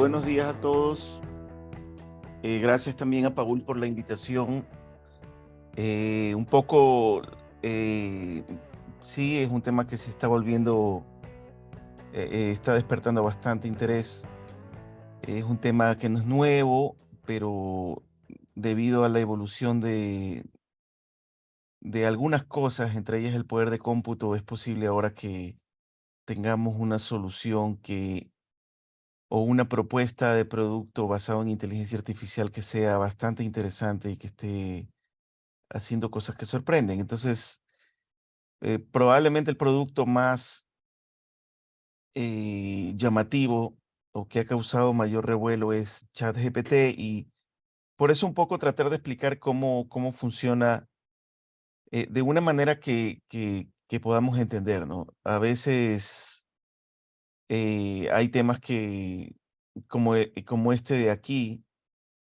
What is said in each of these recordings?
buenos días a todos. Gracias también a Paul por la invitación. Un poco, eh, sí, es un tema que se está volviendo, está despertando bastante interés. Es un tema que no es nuevo, pero debido a la evolución de algunas cosas, entre ellas el poder de cómputo, es posible ahora que tengamos una solución o una propuesta de producto basado en inteligencia artificial que sea bastante interesante y que esté haciendo cosas que sorprenden. Entonces, probablemente el producto más llamativo o que ha causado mayor revuelo es ChatGPT, y por eso un poco tratar de explicar cómo funciona de una manera que podamos entender, ¿no? A veces hay temas como este de aquí,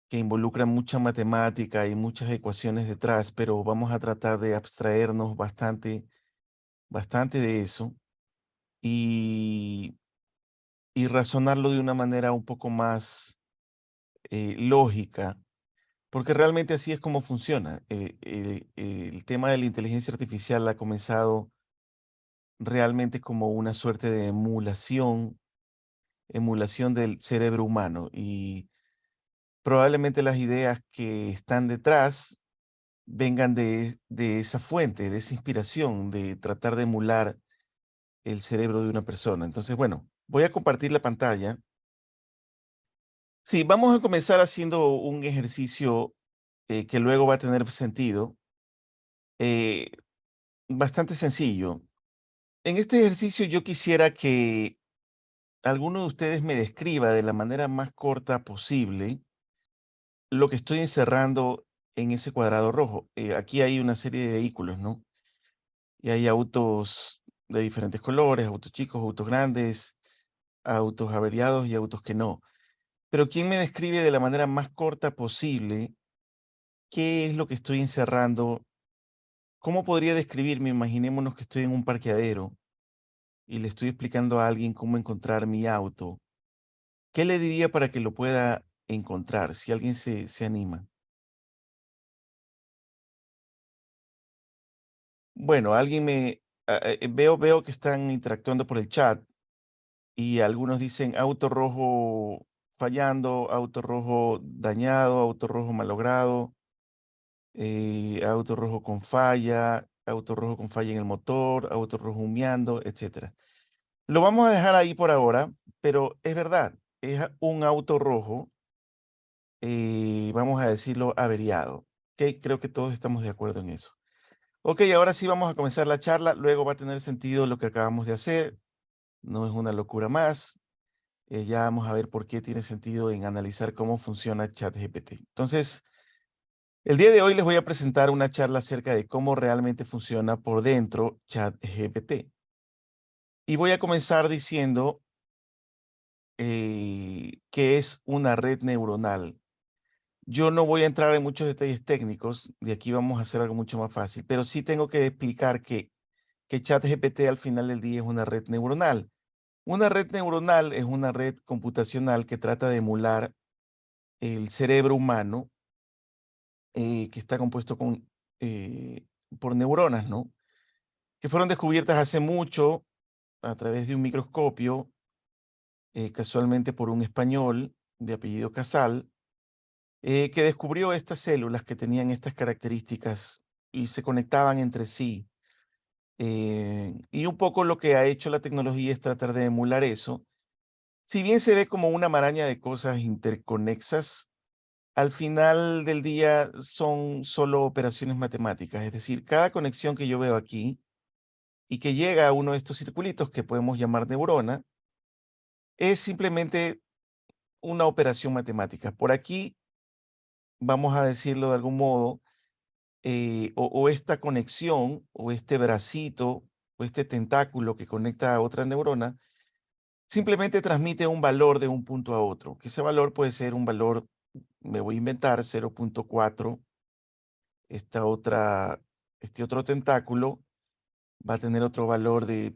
que involucran mucha matemática y muchas ecuaciones detrás, pero vamos a tratar de abstraernos bastante de eso y, y razonarlo de una manera un poco más lógica, porque realmente así es como funciona. El tema de la inteligencia artificial ha comenzado realmente como una suerte de emulación del cerebro humano, y probablemente las ideas que están detrás vengan de esa fuente, de esa inspiración, de tratar de emular el cerebro de una persona. Entonces, bueno, voy a compartir la pantalla. Sí, vamos a comenzar haciendo un ejercicio que luego va a tener sentido, eh, bastante sencillo. En este ejercicio yo quisiera que alguno de ustedes me describa de la manera más corta posible lo que estoy encerrando en ese cuadrado rojo. Aquí hay una serie de vehículos, ¿no? Y hay autos de diferentes colores, autos chicos, autos grandes, autos averiados y autos que no. Pero ¿quién me describe de la manera más corta posible qué es lo que estoy encerrando? ¿Cómo podría describirme? Imaginémonos que estoy en un parqueadero y le estoy explicando a alguien cómo encontrar mi auto. ¿Qué le diría para que lo pueda encontrar? Si alguien se anima. Bueno, veo que están interactuando por el chat. Y algunos dicen auto rojo fallando, auto rojo dañado, auto rojo malogrado, auto rojo con falla en el motor, auto rojo humeando, etcétera. Lo vamos a dejar ahí por ahora, pero es verdad, es un auto rojo, vamos a decirlo, averiado. ¿Ok? Creo que todos estamos de acuerdo en eso. Ok, ahora sí vamos a comenzar la charla, luego va a tener sentido lo que acabamos de hacer, no es una locura más. Ya vamos a ver por qué tiene sentido en analizar cómo funciona ChatGPT. Entonces, el día de hoy les voy a presentar una charla acerca de cómo realmente funciona por dentro ChatGPT. Y voy a comenzar diciendo qué es una red neuronal. Yo no voy a entrar en muchos detalles técnicos, de aquí vamos a hacer algo mucho más fácil, pero sí tengo que explicar que ChatGPT al final del día es una red neuronal. Una red neuronal es una red computacional que trata de emular el cerebro humano, que está compuesto eh, por neuronas, ¿no? Que fueron descubiertas hace mucho a través de un microscopio, casualmente por un español de apellido Casal, que descubrió estas células que tenían estas características y se conectaban entre sí. Y un poco lo que ha hecho la tecnología es tratar de emular eso. Si bien se ve como una maraña de cosas interconexas, al final del día son solo operaciones matemáticas, es decir, cada conexión que yo veo aquí y que llega a uno de estos circulitos que podemos llamar neurona, es simplemente una operación matemática. Por aquí, vamos a decirlo de algún modo, o esta conexión, o este bracito, o este tentáculo que conecta a otra neurona, simplemente transmite un valor de un punto a otro, que ese valor puede ser un valor, me voy a inventar, 0.4. esta otra, este otro tentáculo va a tener otro valor de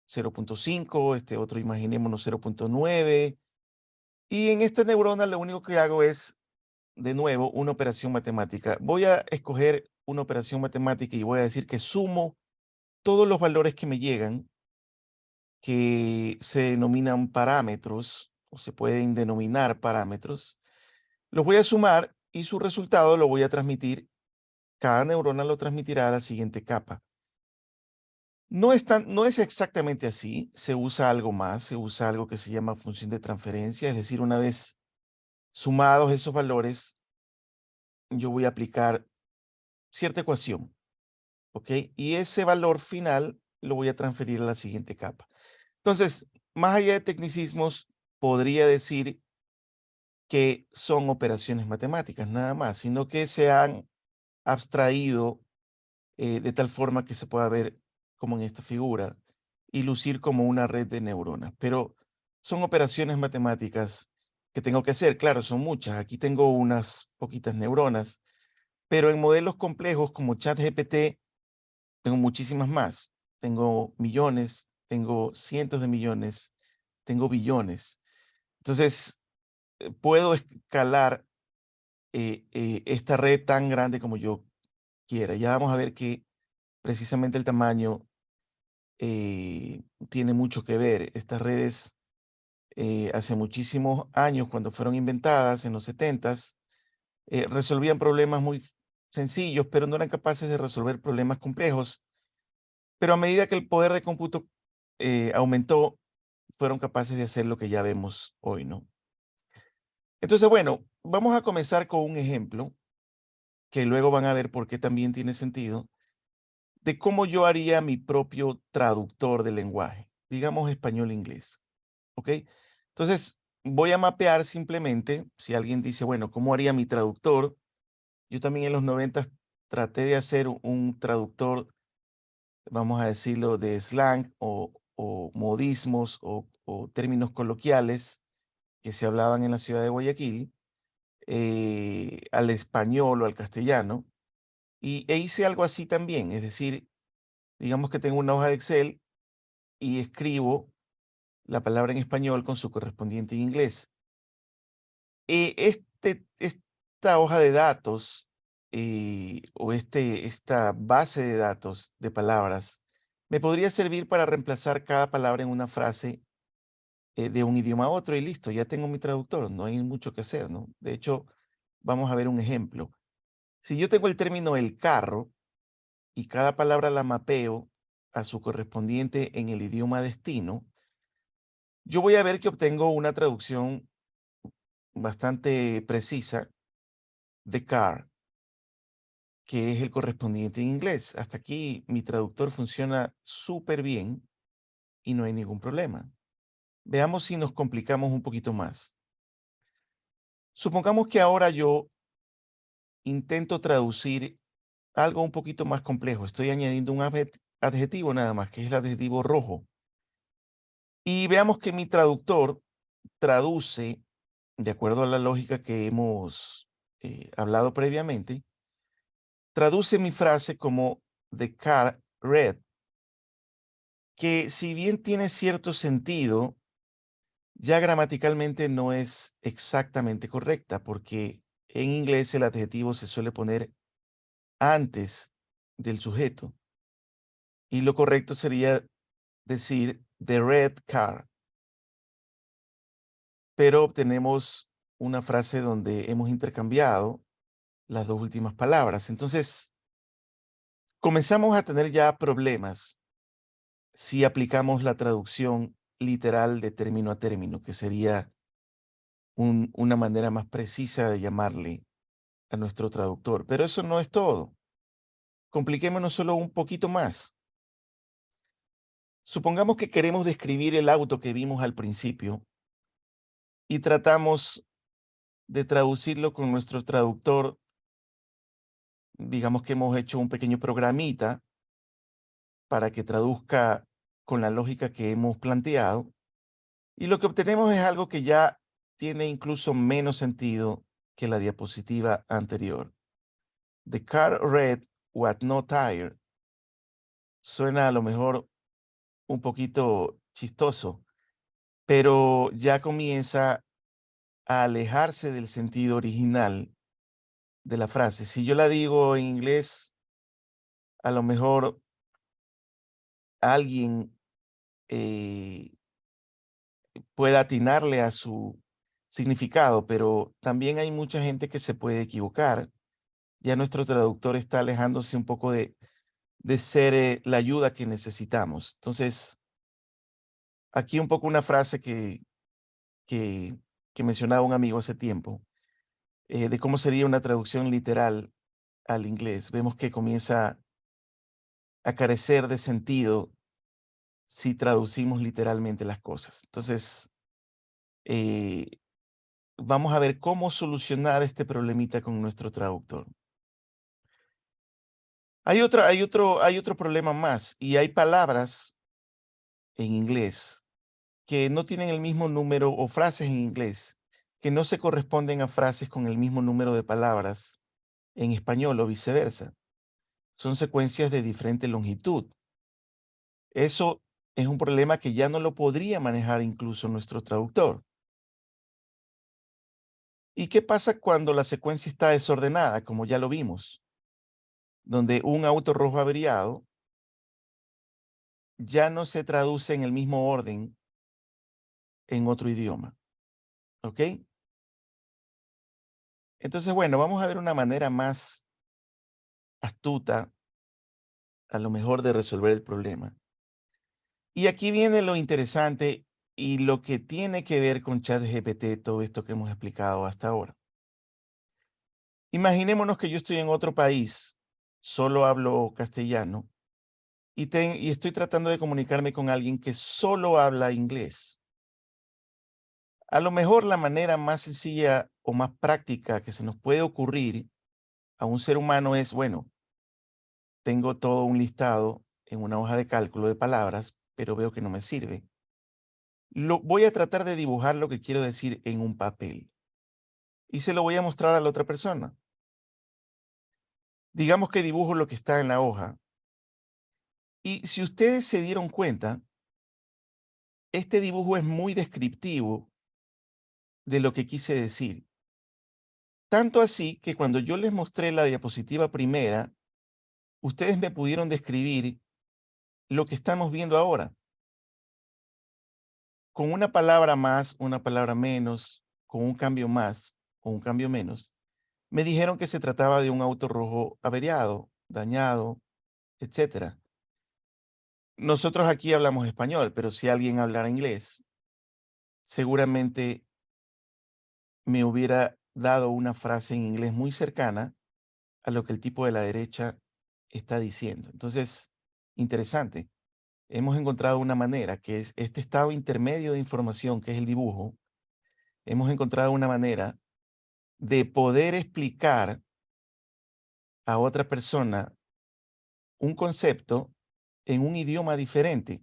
0.5, este otro imaginémonos 0.9, Y en esta neurona lo único que hago es, de nuevo, una operación matemática. Voy a escoger una operación matemática y voy a decir que sumo todos los valores que me llegan, que se denominan parámetros, o se pueden denominar parámetros, los voy a sumar y su resultado lo voy a transmitir, cada neurona lo transmitirá a la siguiente capa. No es exactamente así, se usa algo más, se usa algo que se llama función de transferencia, es decir, una vez sumados esos valores, yo voy a aplicar cierta ecuación, ¿ok? Y ese valor final lo voy a transferir a la siguiente capa. Entonces, más allá de tecnicismos, podría decir que son operaciones matemáticas, nada más, sino que se han abstraído de tal forma que se pueda ver como en esta figura y lucir como una red de neuronas. Pero son operaciones matemáticas que tengo que hacer. Claro, son muchas. Aquí tengo unas poquitas neuronas, pero en modelos complejos como ChatGPT tengo muchísimas más. Tengo millones, tengo cientos de millones, tengo billones. Entonces, puedo escalar esta red tan grande como yo quiera. Ya vamos a ver que precisamente el tamaño tiene mucho que ver. Estas redes, hace muchísimos años, cuando fueron inventadas en los 70s, resolvían problemas muy sencillos, pero no eran capaces de resolver problemas complejos. Pero a medida que el poder de cómputo aumentó, fueron capaces de hacer lo que ya vemos hoy, ¿no? Entonces, bueno, vamos a comenzar con un ejemplo que luego van a ver por qué también tiene sentido, de cómo yo haría mi propio traductor de lenguaje, digamos español-inglés, ¿ok? Entonces, voy a mapear simplemente, si alguien dice, bueno, ¿cómo haría mi traductor? Yo también en los 90 traté de hacer un traductor, vamos a decirlo, de slang o modismos o términos coloquiales que se hablaban en la ciudad de Guayaquil, al español o al castellano, e hice algo así también, es decir, digamos que tengo una hoja de Excel y escribo la palabra en español con su correspondiente en inglés. Esta hoja de datos o esta base de datos de palabras me podría servir para reemplazar cada palabra en una frase de un idioma a otro y listo, ya tengo mi traductor, no hay mucho que hacer, ¿no? De hecho, vamos a ver un ejemplo. Si yo tengo el término el carro y cada palabra la mapeo a su correspondiente en el idioma destino, yo voy a ver que obtengo una traducción bastante precisa de car, que es el correspondiente en inglés. Hasta aquí mi traductor funciona súper bien y no hay ningún problema. Veamos si nos complicamos un poquito más. Supongamos que ahora yo intento traducir algo un poquito más complejo. Estoy añadiendo un adjetivo nada más, que es el adjetivo rojo. Y veamos que mi traductor traduce, de acuerdo a la lógica que hemos hablado previamente, traduce mi frase como the car red, que si bien tiene cierto sentido, ya gramaticalmente no es exactamente correcta, porque en inglés el adjetivo se suele poner antes del sujeto. Y lo correcto sería decir the red car, pero obtenemos una frase donde hemos intercambiado las dos últimas palabras. Entonces, comenzamos a tener ya problemas si aplicamos la traducción literal de término a término, que sería una manera más precisa de llamarle a nuestro traductor. Pero eso no es todo. Compliquémonos solo un poquito más. Supongamos que queremos describir el auto que vimos al principio y tratamos de traducirlo con nuestro traductor. Digamos que hemos hecho un pequeño programita para que traduzca con la lógica que hemos planteado. Y lo que obtenemos es algo que ya tiene incluso menos sentido que la diapositiva anterior. The car red was no tire. Suena a lo mejor un poquito chistoso, pero ya comienza a alejarse del sentido original de la frase. Si yo la digo en inglés, a lo mejor alguien eh, pueda atinarle a su significado, pero también hay mucha gente que se puede equivocar. Ya nuestro traductor está alejándose un poco de ser la ayuda que necesitamos. Entonces, aquí un poco una frase que, que mencionaba un amigo hace tiempo, de cómo sería una traducción literal al inglés. Vemos que comienza a carecer de sentido si traducimos literalmente las cosas. Entonces, eh, vamos a ver cómo solucionar este problemita con nuestro traductor. Hay otro problema más, y hay palabras en inglés que no tienen el mismo número, o frases en inglés que no se corresponden a frases con el mismo número de palabras en español o viceversa. Son secuencias de diferente longitud. Eso es un problema que ya no lo podría manejar incluso nuestro traductor. ¿Y qué pasa cuando la secuencia está desordenada, como ya lo vimos? Donde un auto rojo averiado ya no se traduce en el mismo orden en otro idioma, ¿ok? Entonces, bueno, vamos a ver una manera más astuta, a lo mejor, de resolver el problema. Y aquí viene lo interesante y lo que tiene que ver con ChatGPT, todo esto que hemos explicado hasta ahora. Imaginémonos que yo estoy en otro país, solo hablo castellano y estoy tratando de comunicarme con alguien que solo habla inglés. A lo mejor la manera más sencilla o más práctica que se nos puede ocurrir a un ser humano es, bueno, tengo todo un listado en una hoja de cálculo de palabras, pero veo que no me sirve. Voy a tratar de dibujar lo que quiero decir en un papel y se lo voy a mostrar a la otra persona. Digamos que dibujo lo que está en la hoja y si ustedes se dieron cuenta, este dibujo es muy descriptivo de lo que quise decir. Tanto así que cuando yo les mostré la diapositiva primera, ustedes me pudieron describir lo que estamos viendo ahora, con una palabra más, una palabra menos, con un cambio más o un cambio menos. Me dijeron que se trataba de un auto rojo averiado, dañado, etcétera. Nosotros aquí hablamos español, pero si alguien hablara inglés, seguramente me hubiera dado una frase en inglés muy cercana a lo que el tipo de la derecha está diciendo. Entonces, interesante. Hemos encontrado una manera que es este estado intermedio de información, que es el dibujo. Hemos encontrado una manera de poder explicar a otra persona un concepto en un idioma diferente.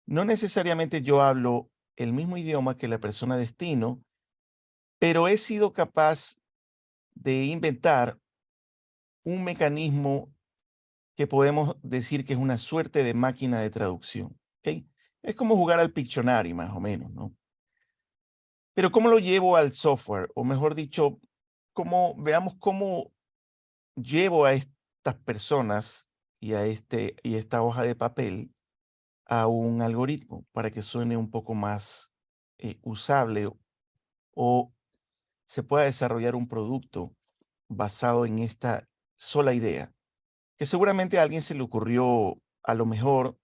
No necesariamente yo hablo el mismo idioma que la persona destino, pero he sido capaz de inventar un mecanismo que podemos decir que es una suerte de máquina de traducción, ¿ok? Es como jugar al Pictionary, más o menos, ¿no? Pero ¿cómo lo llevo al software? O mejor dicho, veamos cómo llevo a estas personas y esta hoja de papel a un algoritmo para que suene un poco más usable o se pueda desarrollar un producto basado en esta sola idea, que seguramente a alguien se le ocurrió a lo mejor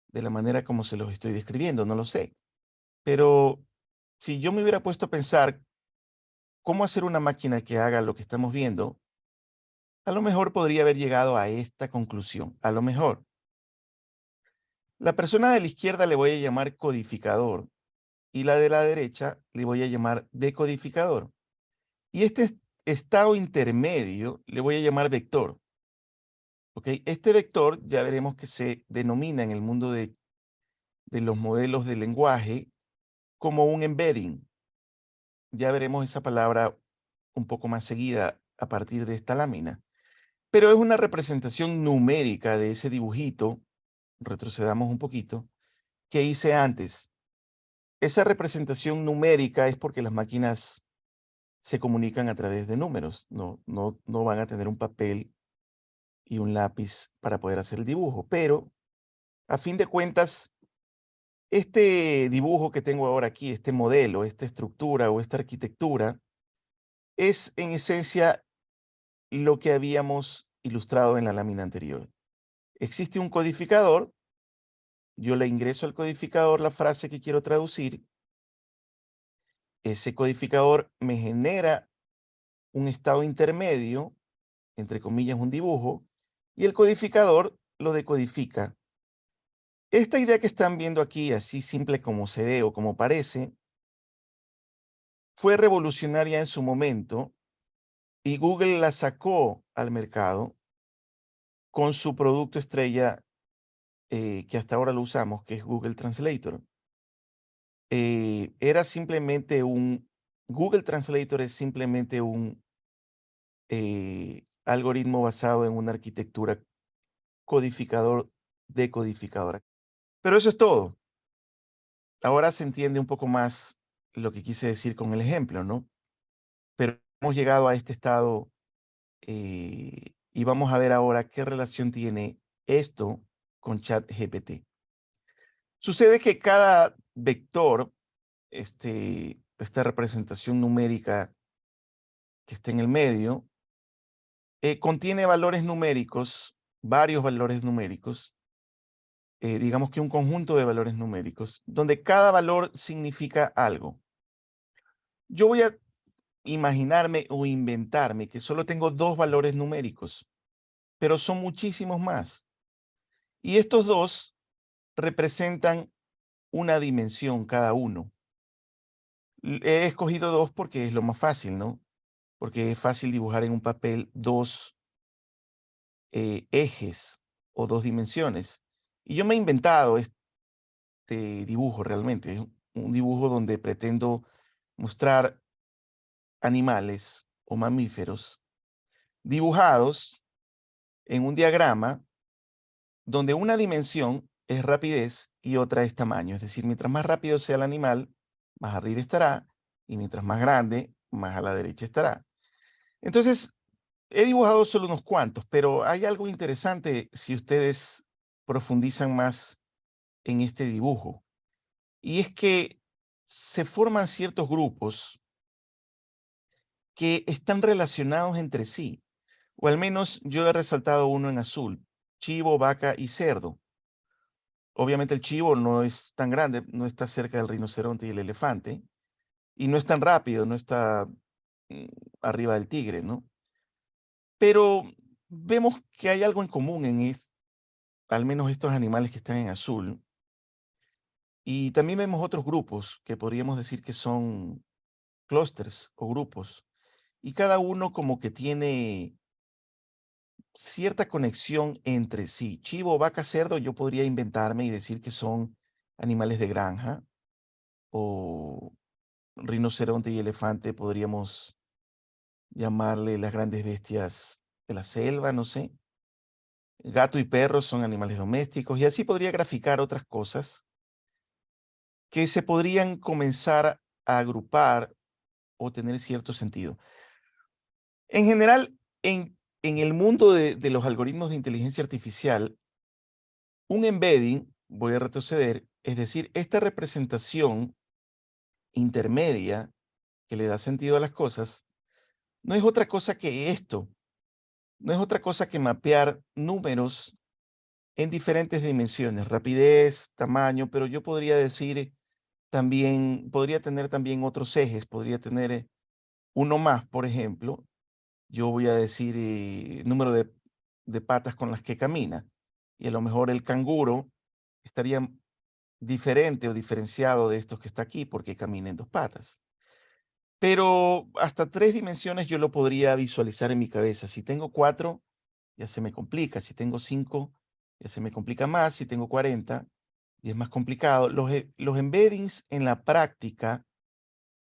de la manera como se los estoy describiendo, no lo sé. Pero si yo me hubiera puesto a pensar cómo hacer una máquina que haga lo que estamos viendo, a lo mejor podría haber llegado a esta conclusión. A lo mejor. La persona de la izquierda le voy a llamar codificador y la de la derecha le voy a llamar decodificador. Y este estado intermedio le voy a llamar vector. ¿Ok? Este vector ya veremos que se denomina en el mundo de los modelos de lenguaje como un embedding. Ya veremos esa palabra un poco más seguida a partir de esta lámina. Pero es una representación numérica de ese dibujito, retrocedamos un poquito, que hice antes. esa representación numérica es porque las máquinas se comunican a través de números, no van a tener un papel y un lápiz para poder hacer el dibujo, pero a fin de cuentas, este dibujo que tengo ahora aquí, este modelo, esta estructura o esta arquitectura, es en esencia lo que habíamos ilustrado en la lámina anterior. Existe un codificador, yo le ingreso al codificador la frase que quiero traducir, ese codificador me genera un estado intermedio, entre comillas un dibujo, y el codificador lo decodifica. Esta idea que están viendo aquí, así simple como se ve o como parece, fue revolucionaria en su momento y Google la sacó al mercado con su producto estrella, que hasta ahora lo usamos, que es Google Translator. Era simplemente Google Translator es simplemente un algoritmo basado en una arquitectura codificador decodificadora. Pero eso es todo. Ahora se entiende un poco más lo que quise decir con el ejemplo, ¿no? Pero hemos llegado a este estado, y vamos a ver ahora qué relación tiene esto con ChatGPT. Sucede que cada vector, esta representación numérica que está en el medio, contiene valores numéricos, varios valores numéricos, digamos que un conjunto de valores numéricos, donde cada valor significa algo. Yo voy a imaginarme o inventarme que solo tengo dos valores numéricos, pero son muchísimos más. Y estos dos representan una dimensión cada uno. He escogido dos porque es lo más fácil, ¿no? Porque es fácil dibujar en un papel dos ejes o dos dimensiones. Y yo me he inventado este dibujo realmente. Es un dibujo donde pretendo mostrar animales o mamíferos dibujados en un diagrama donde una dimensión es rapidez y otra es tamaño. Es decir, mientras más rápido sea el animal, más arriba estará, y mientras más grande, más a la derecha estará. Entonces, he dibujado solo unos cuantos, pero hay algo interesante si ustedes profundizan más en este dibujo. Y es que se forman ciertos grupos que están relacionados entre sí, o al menos yo he resaltado uno en azul: chivo, vaca y cerdo. Obviamente el chivo no es tan grande, no está cerca del rinoceronte y el elefante, y no es tan rápido, no está mm, arriba del tigre, ¿no? Pero vemos que hay algo en común al menos estos animales que están en azul, y también vemos otros grupos que podríamos decir que son clústeres o grupos, y cada uno como que tiene cierta conexión entre sí. Chivo, vaca, cerdo, yo podría inventarme y decir que son animales de granja, o rinoceronte y elefante podríamos llamarle las grandes bestias de la selva, no sé. Gato y perro son animales domésticos, y así podría graficar otras cosas que se podrían comenzar a agrupar o tener cierto sentido. En general, en el mundo de los algoritmos de inteligencia artificial, un embedding, voy a retroceder, es decir, esta representación intermedia que le da sentido a las cosas, no es otra cosa que esto, no es otra cosa que mapear números en diferentes dimensiones: rapidez, tamaño, pero yo podría decir también, podría tener también otros ejes, podría tener uno más, por ejemplo. Yo voy a decir número de patas con las que camina, y a lo mejor el canguro estaría diferente o diferenciado de estos que está aquí porque camina en dos patas. Pero hasta tres dimensiones yo lo podría visualizar en mi cabeza. Si tengo cuatro, ya se me complica. Si tengo cinco, ya se me complica más. Si tengo 40, y es más complicado. Los embeddings en la práctica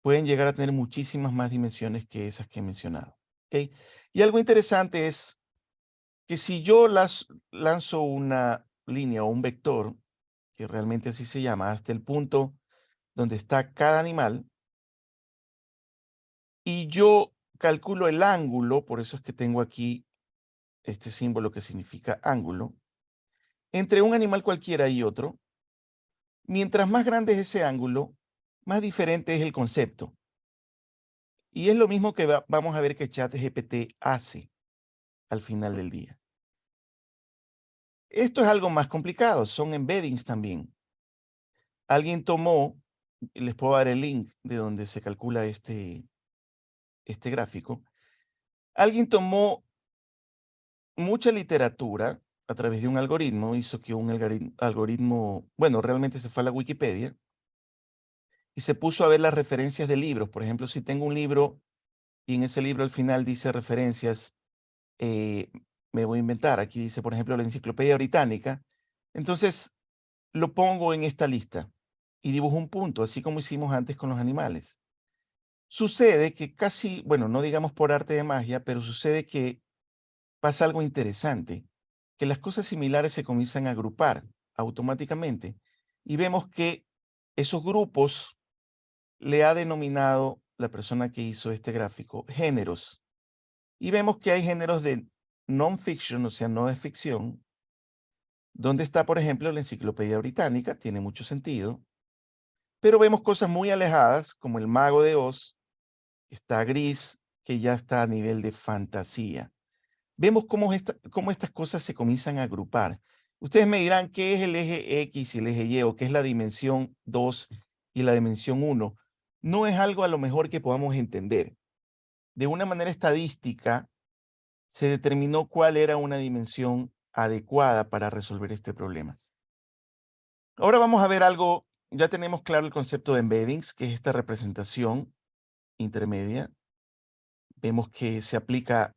pueden llegar a tener muchísimas más dimensiones que esas que he mencionado. ¿Ok? Y algo interesante es que si yo lanzo una línea o un vector, que realmente así se llama, hasta el punto donde está cada animal, y yo calculo el ángulo, por eso es que tengo aquí este símbolo que significa ángulo, entre un animal cualquiera y otro. Mientras más grande es ese ángulo, más diferente es el concepto. Y es lo mismo que vamos a ver que ChatGPT hace al final del día. Esto es algo más complicado, son embeddings también. Alguien tomó, les puedo dar el link de donde se calcula este gráfico. Alguien tomó mucha literatura a través de un algoritmo, hizo que un algoritmo, bueno, realmente se fue a la Wikipedia y se puso a ver las referencias de libros. Por ejemplo, si tengo un libro y en ese libro al final dice referencias, eh, me voy a inventar, aquí dice, por ejemplo, la Enciclopedia Británica, entonces lo pongo en esta lista y dibujo un punto, así como hicimos antes con los animales. Sucede que casi, bueno, no digamos por arte de magia, pero sucede que pasa algo interesante, que las cosas similares se comienzan a agrupar automáticamente y vemos que esos grupos le ha denominado la persona que hizo este gráfico géneros. Y vemos que hay géneros de non-fiction, o sea, no es ficción, donde está, por ejemplo, la Enciclopedia Británica, tiene mucho sentido, pero vemos cosas muy alejadas, como el Mago de Oz, está Gris, que ya está a nivel de fantasía. Vemos cómo estas cosas se comienzan a agrupar. Ustedes me dirán qué es el eje X y el eje Y, o qué es la dimensión 2 y la dimensión 1. No es algo a lo mejor que podamos entender. De una manera estadística, se determinó cuál era una dimensión adecuada para resolver este problema. Ahora vamos a ver algo, ya tenemos claro el concepto de embeddings, que es esta representación intermedia. Vemos que se aplica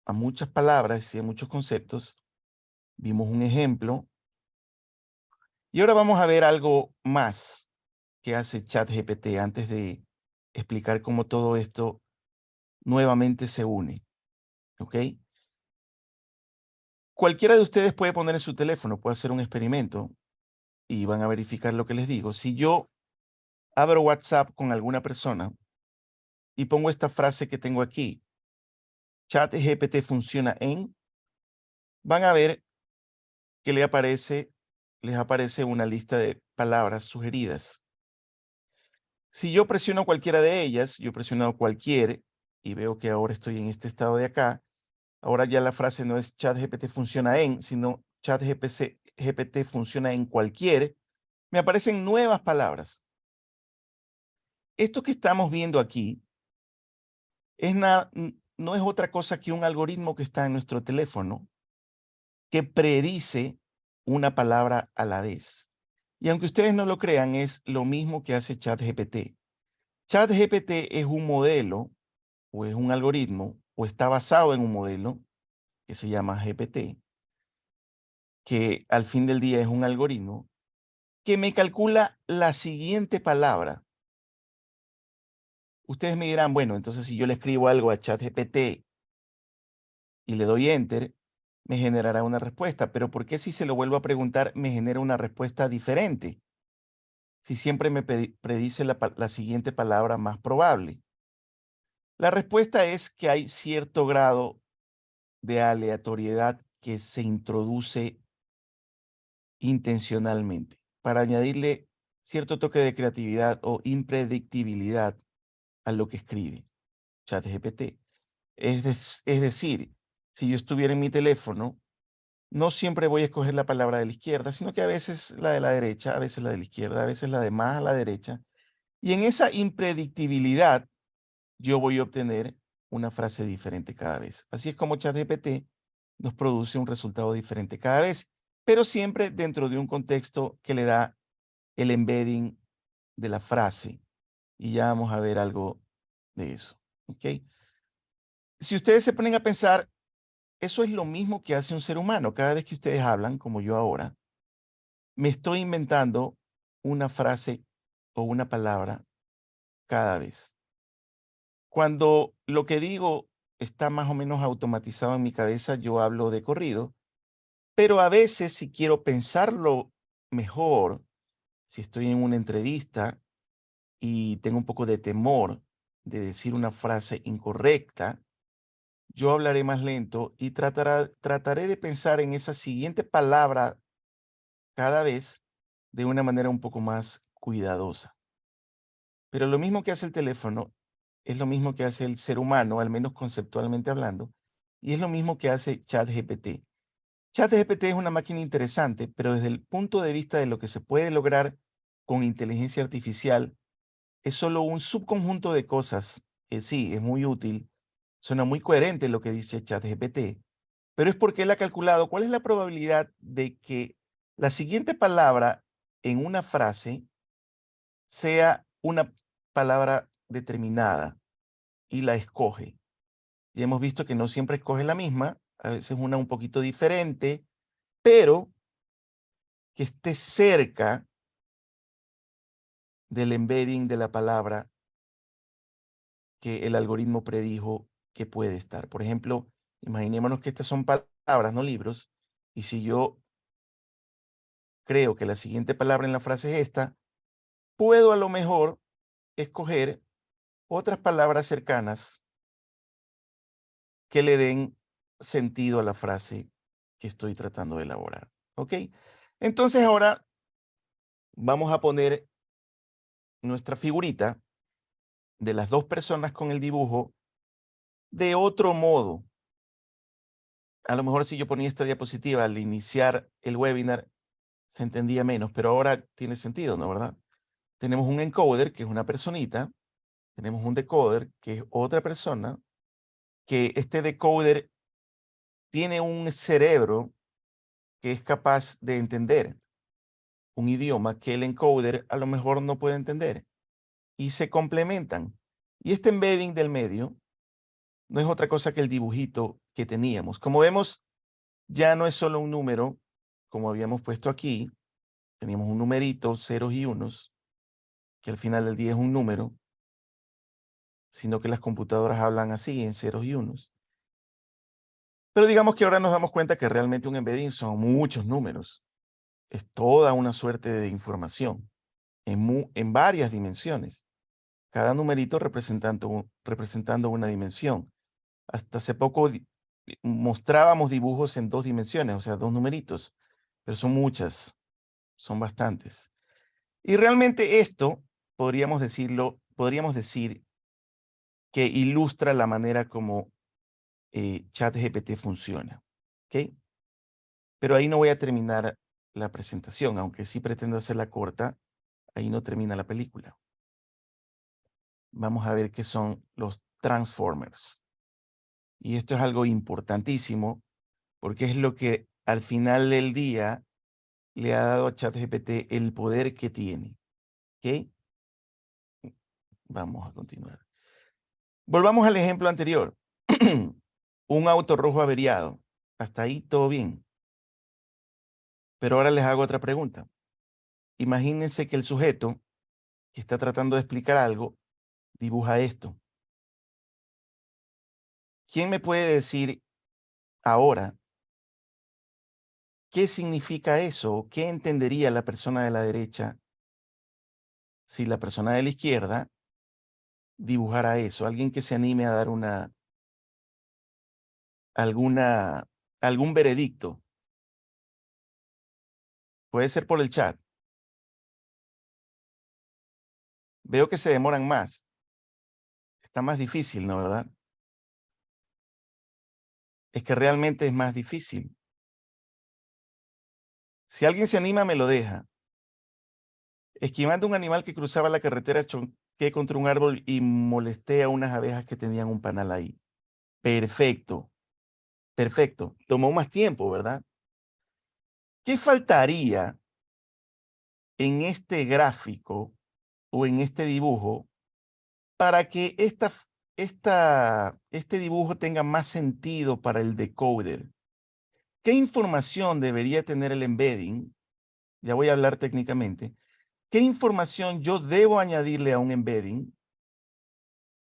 a muchas palabras y a muchos conceptos. Vimos un ejemplo. Y ahora vamos a ver algo más que hace ChatGPT antes de explicar cómo todo esto nuevamente se une. ¿Ok? Cualquiera de ustedes puede poner en su teléfono, puede hacer un experimento y van a verificar lo que les digo. Si yo abro WhatsApp con alguna persona y pongo esta frase que tengo aquí, ChatGPT funciona en, van a ver que les aparece una lista de palabras sugeridas. Si yo presiono cualquiera de ellas, yo presiono cualquier y veo que ahora estoy en este estado de acá, ahora ya la frase no es ChatGPT funciona en, sino ChatGPT funciona en cualquier, me aparecen nuevas palabras. Esto que estamos viendo aquí no es otra cosa que un algoritmo que está en nuestro teléfono que predice una palabra a la vez. Y aunque ustedes no lo crean, es lo mismo que hace ChatGPT. ChatGPT es un modelo o es un algoritmo o está basado en un modelo que se llama GPT, que al fin del día es un algoritmo que me calcula la siguiente palabra. Ustedes me dirán, bueno, entonces si yo le escribo algo a ChatGPT y le doy enter, me generará una respuesta. Pero ¿por qué si se lo vuelvo a preguntar me genera una respuesta diferente? Si siempre me predice la siguiente palabra más probable. La respuesta es que hay cierto grado de aleatoriedad que se introduce intencionalmente para añadirle cierto toque de creatividad o impredictibilidad a lo que escribe ChatGPT. Es decir, si yo estuviera en mi teléfono, no siempre voy a escoger la palabra de la izquierda, sino que a veces la de la derecha, a veces la de la izquierda, a veces la de más a la derecha. Y en esa impredictibilidad, yo voy a obtener una frase diferente cada vez. Así es como ChatGPT nos produce un resultado diferente cada vez, pero siempre dentro de un contexto que le da el embedding de la frase. Y ya vamos a ver algo de eso. ¿Ok? Si ustedes se ponen a pensar, eso es lo mismo que hace un ser humano. Cada vez que ustedes hablan, como yo ahora, me estoy inventando una frase o una palabra cada vez. Cuando lo que digo está más o menos automatizado en mi cabeza, yo hablo de corrido, pero a veces si quiero pensarlo mejor, si estoy en una entrevista y tengo un poco de temor de decir una frase incorrecta, yo hablaré más lento y trataré de pensar en esa siguiente palabra cada vez de una manera un poco más cuidadosa. Pero lo mismo que hace el teléfono es lo mismo que hace el ser humano, al menos conceptualmente hablando, y es lo mismo que hace ChatGPT. ChatGPT es una máquina interesante, pero desde el punto de vista de lo que se puede lograr con inteligencia artificial, es solo un subconjunto de cosas. Sí, es muy útil, suena muy coherente lo que dice ChatGPT, pero es porque él ha calculado cuál es la probabilidad de que la siguiente palabra en una frase sea una palabra determinada y la escoge. Y hemos visto que no siempre escoge la misma, a veces una un poquito diferente, pero que esté cerca del embedding de la palabra que el algoritmo predijo que puede estar. Por ejemplo, imaginémonos que estas son palabras, no libros, y si yo creo que la siguiente palabra en la frase es esta, puedo a lo mejor escoger otras palabras cercanas que le den sentido a la frase que estoy tratando de elaborar. ¿Ok? Entonces ahora vamos a poner nuestra figurita de las dos personas con el dibujo de otro modo. A lo mejor si yo ponía esta diapositiva al iniciar el webinar, se entendía menos, pero ahora tiene sentido, ¿no? ¿Verdad? Tenemos un encoder, que es una personita, tenemos un decoder, que es otra persona, que este decoder tiene un cerebro que es capaz de entender un idioma que el encoder a lo mejor no puede entender y se complementan. Y este embedding del medio no es otra cosa que el dibujito que teníamos. Como vemos, ya no es solo un número, como habíamos puesto aquí, teníamos un numerito, ceros y unos, que al final del día es un número, sino que las computadoras hablan así, en ceros y unos. Pero digamos que ahora nos damos cuenta que realmente un embedding son muchos números. Es toda una suerte de información en varias dimensiones. Cada numerito representando una dimensión. Hasta hace poco mostrábamos dibujos en 2 dimensiones, o sea, 2 numeritos, pero son muchas, son bastantes. Y realmente esto, podríamos decir que ilustra la manera como ChatGPT funciona, ¿ok? Pero ahí no voy a terminar la presentación, aunque sí pretendo hacerla corta, ahí no termina la película. Vamos a ver qué son los transformers. Y esto es algo importantísimo porque es lo que al final del día le ha dado a ChatGPT el poder que tiene. ¿Ok? Vamos a continuar. Volvamos al ejemplo anterior. Un auto rojo averiado. Hasta ahí todo bien. Pero ahora les hago otra pregunta. Imagínense que el sujeto que está tratando de explicar algo dibuja esto. ¿Quién me puede decir ahora qué significa eso? ¿Qué entendería la persona de la derecha si la persona de la izquierda dibujara eso? Alguien que se anime a dar alguna, algún veredicto. Puede ser por el chat. Veo que se demoran más. Está más difícil, ¿no, verdad? Es que realmente es más difícil. Si alguien se anima, me lo deja. Esquivando un animal que cruzaba la carretera, choqué contra un árbol y molesté a unas abejas que tenían un panal ahí. Perfecto, perfecto. Tomó más tiempo, ¿verdad? ¿Qué faltaría en este gráfico o en este dibujo para que este dibujo tenga más sentido para el decoder? ¿Qué información debería tener el embedding? Ya voy a hablar técnicamente. ¿Qué información yo debo añadirle a un embedding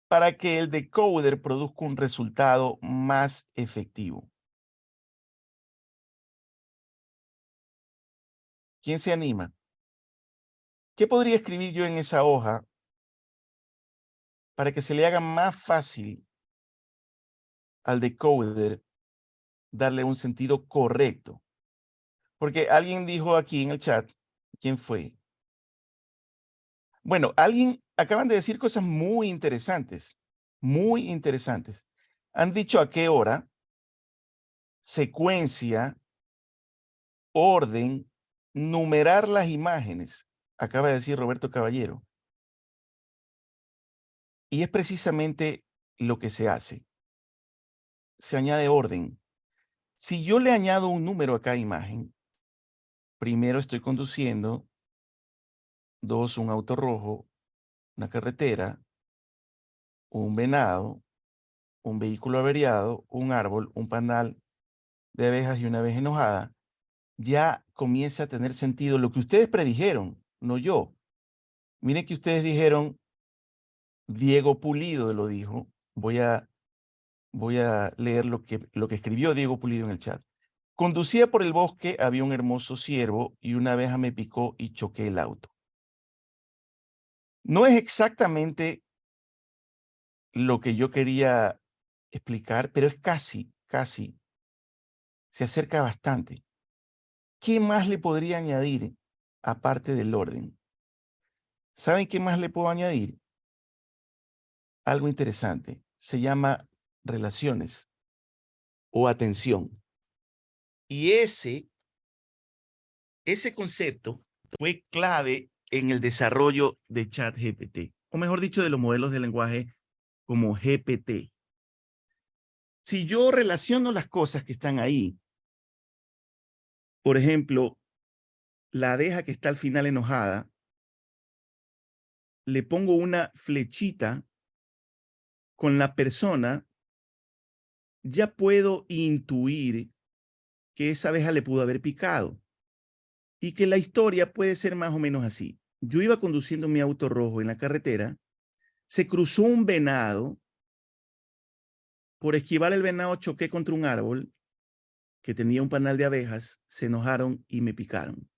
para que el decoder produzca un resultado más efectivo? ¿Quién se anima? ¿Qué podría escribir yo en esa hoja para que se le haga más fácil al decoder darle un sentido correcto. Porque alguien dijo aquí en el chat, ¿quién fue? Bueno, alguien acaban de decir cosas muy interesantes, muy interesantes. Han dicho a qué hora, secuencia, orden, numerar las imágenes, acaba de decir Roberto Caballero. Y es precisamente lo que se hace. Se añade orden. Si yo le añado un número a cada imagen, primero estoy conduciendo, dos, un auto rojo, una carretera, un venado, un vehículo averiado, un árbol, un panal de abejas y una abeja enojada, ya comienza a tener sentido lo que ustedes predijeron, no yo. Miren que ustedes dijeron, Diego Pulido lo dijo. Voy a leer lo que escribió Diego Pulido en el chat. Conducía por el bosque, había un hermoso ciervo y una abeja me picó y choqué el auto. No es exactamente lo que yo quería explicar, pero es casi, casi, se acerca bastante. ¿Qué más le podría añadir aparte del orden? ¿Saben qué más le puedo añadir? Algo interesante. Se llama relaciones o atención. Y ese concepto fue clave en el desarrollo de ChatGPT, o mejor dicho, de los modelos de lenguaje como GPT. Si yo relaciono las cosas que están ahí, por ejemplo, la abeja que está al final enojada, le pongo una flechita con la persona, ya puedo intuir que esa abeja le pudo haber picado y que la historia puede ser más o menos así. Yo iba conduciendo mi auto rojo en la carretera, se cruzó un venado, por esquivar el venado choqué contra un árbol que tenía un panal de abejas, se enojaron y me picaron.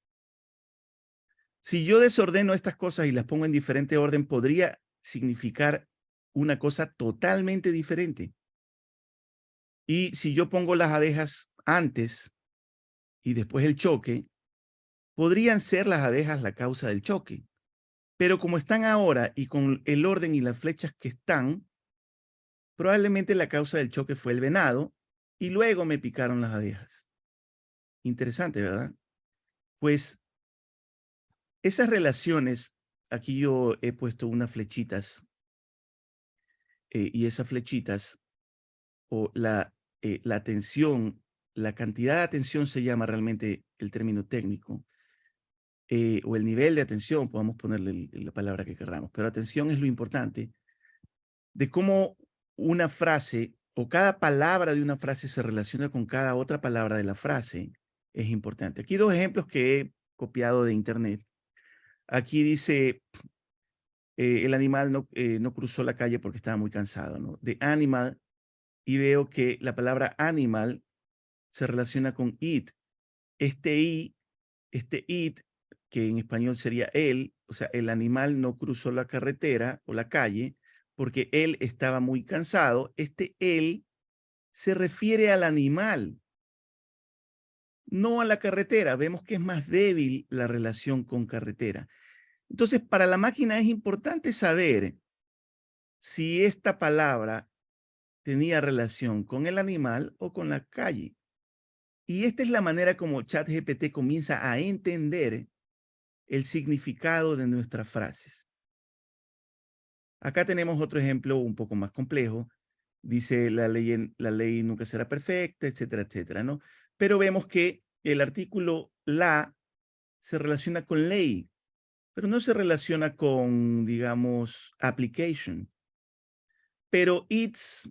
Si yo desordeno estas cosas y las pongo en diferente orden, podría significar una cosa totalmente diferente. Y si yo pongo las abejas antes y después el choque, podrían ser las abejas la causa del choque. Pero como están ahora y con el orden y las flechas que están, probablemente la causa del choque fue el venado y luego me picaron las abejas. Interesante, ¿verdad? Pues esas relaciones, aquí yo he puesto unas flechitas y esas flechitas o la atención, la cantidad de atención se llama realmente el término técnico, o el nivel de atención, podemos ponerle la palabra que queramos, pero atención es lo importante, de cómo una frase o cada palabra de una frase se relaciona con cada otra palabra de la frase, es importante. Aquí dos ejemplos que he copiado de internet. Aquí dice, el animal no cruzó la calle porque estaba muy cansado, ¿no? The animal, y veo que la palabra animal se relaciona con it. Este i, este it, que en español sería él, o sea, el animal no cruzó la carretera o la calle porque él estaba muy cansado. Este él se refiere al animal, no a la carretera. Vemos que es más débil la relación con carretera. Entonces, para la máquina es importante saber si esta palabra tenía relación con el animal o con la calle. Y esta es la manera como ChatGPT comienza a entender el significado de nuestras frases. Acá tenemos otro ejemplo un poco más complejo. Dice la ley nunca será perfecta, etcétera, etcétera, ¿no? Pero vemos que el artículo la se relaciona con ley, pero no se relaciona con, digamos, application. Pero it's,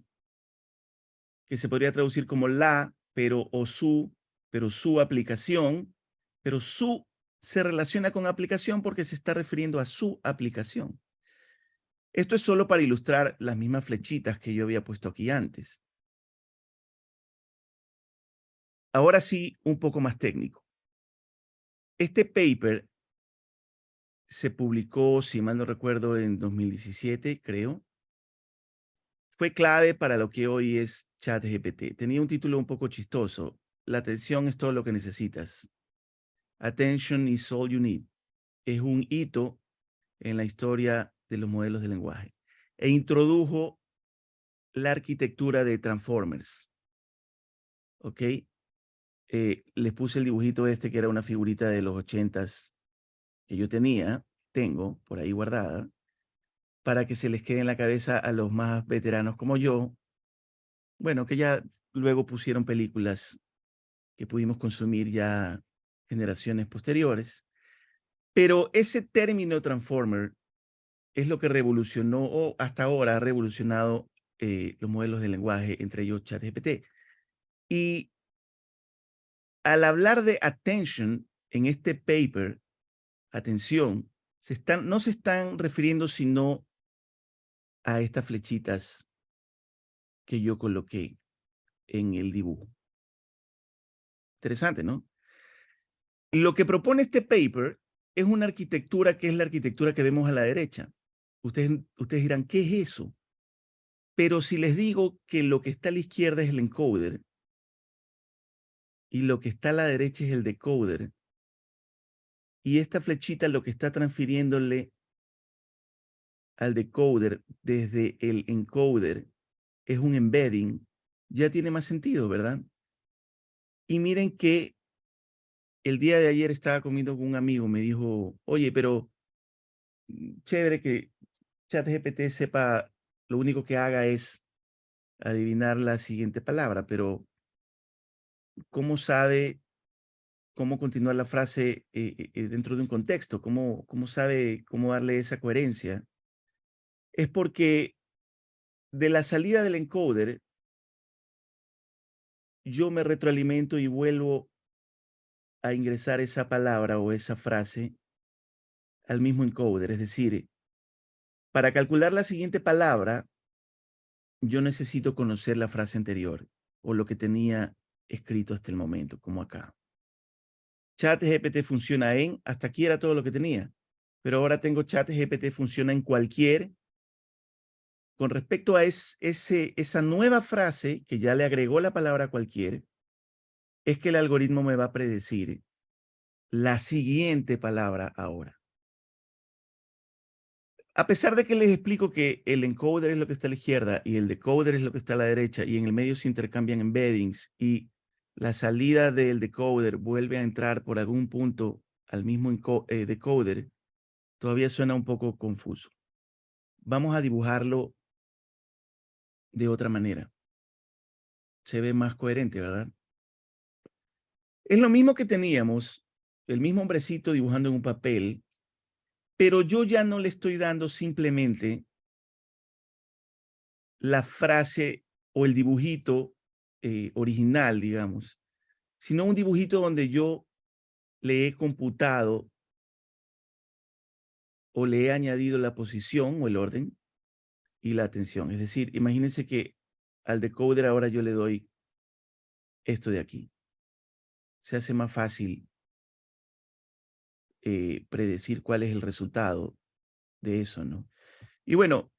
que se podría traducir como la, pero su aplicación, pero su se relaciona con aplicación porque se está refiriendo a su aplicación. Esto es solo para ilustrar las mismas flechitas que yo había puesto aquí antes. Ahora sí, un poco más técnico. Este paper se publicó, si mal no recuerdo, en 2017, creo. fue clave para lo que hoy es ChatGPT. Tenía un título un poco chistoso. La atención es todo lo que necesitas. Attention is all you need. Es un hito en la historia de los modelos de lenguaje. E introdujo la arquitectura de Transformers. ¿Ok? Les puse el dibujito este que era una figurita de los 80s que yo tengo por ahí guardada, para que se les quede en la cabeza a los más veteranos como yo, bueno, que ya luego pusieron películas que pudimos consumir ya generaciones posteriores. Pero ese término Transformer es lo que revolucionó, o hasta ahora ha revolucionado los modelos de lenguaje, entre ellos ChatGPT. Y al hablar de attention en este paper, atención, no se están refiriendo sino a estas flechitas que yo coloqué en el dibujo. Interesante, ¿no? Lo que propone este paper es una arquitectura que es la arquitectura que vemos a la derecha. Ustedes dirán, ¿qué es eso? Pero si les digo que lo que está a la izquierda es el encoder y lo que está a la derecha es el decoder, y esta flechita lo que está transfiriéndole al decoder desde el encoder es un embedding, ya tiene más sentido, ¿verdad? Y miren que el día de ayer estaba comiendo con un amigo, me dijo, oye, pero chévere que ChatGPT sepa, lo único que haga es adivinar la siguiente palabra, pero ¿cómo sabe cómo continuar la frase dentro de un contexto? ¿Cómo sabe cómo darle esa coherencia? Es porque de la salida del encoder, yo me retroalimento y vuelvo a ingresar esa palabra o esa frase al mismo encoder. Es decir, para calcular la siguiente palabra, yo necesito conocer la frase anterior o lo que tenía escrito hasta el momento, como acá. ChatGPT funciona en, hasta aquí era todo lo que tenía, pero ahora tengo ChatGPT funciona en cualquier, con respecto a esa nueva frase que ya le agregó la palabra cualquier, es que el algoritmo me va a predecir la siguiente palabra ahora. A pesar de que les explico que el encoder es lo que está a la izquierda y el decoder es lo que está a la derecha y en el medio se intercambian embeddings y la salida del decoder vuelve a entrar por algún punto al mismo decoder, todavía suena un poco confuso. Vamos a dibujarlo de otra manera. Se ve más coherente, ¿verdad? Es lo mismo que teníamos, el mismo hombrecito dibujando en un papel, pero yo ya no le estoy dando simplemente la frase o el dibujito original, digamos, sino un dibujito donde yo le he computado o le he añadido la posición o el orden y la atención. Es decir, imagínense que al decoder ahora yo le doy esto de aquí. Se hace más fácil predecir cuál es el resultado de eso, ¿no? Y bueno,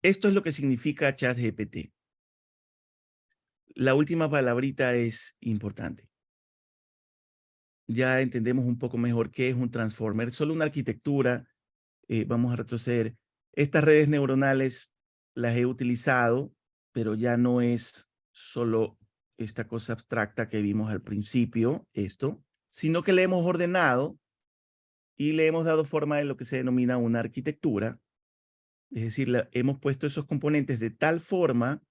esto es lo que significa ChatGPT. La última palabrita es importante. Ya entendemos un poco mejor qué es un transformer. Solo una arquitectura. Vamos a retroceder. Estas redes neuronales las he utilizado, pero ya no es solo esta cosa abstracta que vimos al principio, esto, sino que le hemos ordenado y le hemos dado forma de lo que se denomina una arquitectura. Es decir, hemos puesto esos componentes de tal forma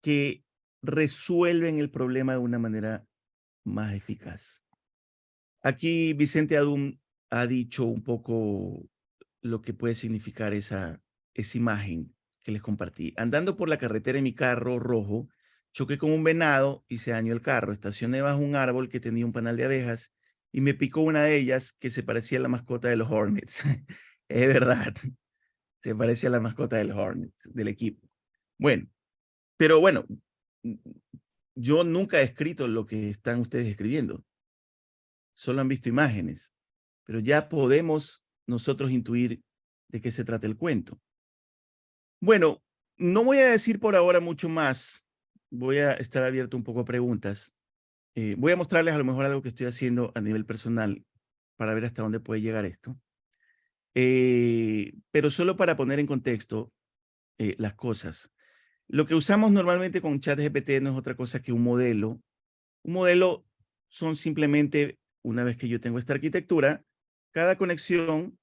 que resuelven el problema de una manera más eficaz. Aquí Vicente Adum ha dicho un poco lo que puede significar esa imagen que les compartí. Andando por la carretera en mi carro rojo, choqué con un venado y se dañó el carro. Estacioné bajo un árbol que tenía un panal de abejas y me picó una de ellas que se parecía a la mascota de los Hornets. Es verdad, se parece a la mascota de los Hornets, del equipo. Bueno, pero bueno, yo nunca he escrito lo que están ustedes escribiendo. Solo han visto imágenes, pero ya podemos nosotros intuir de qué se trata el cuento. Bueno, No voy a decir por ahora mucho más. Voy a estar abierto un poco a preguntas. Voy a mostrarles a lo mejor algo que estoy haciendo a nivel personal para ver hasta dónde puede llegar esto. Pero solo para poner en contexto las cosas. Lo que usamos normalmente con ChatGPT no es otra cosa que un modelo. Un modelo son simplemente, una vez que yo tengo esta arquitectura, cada conexión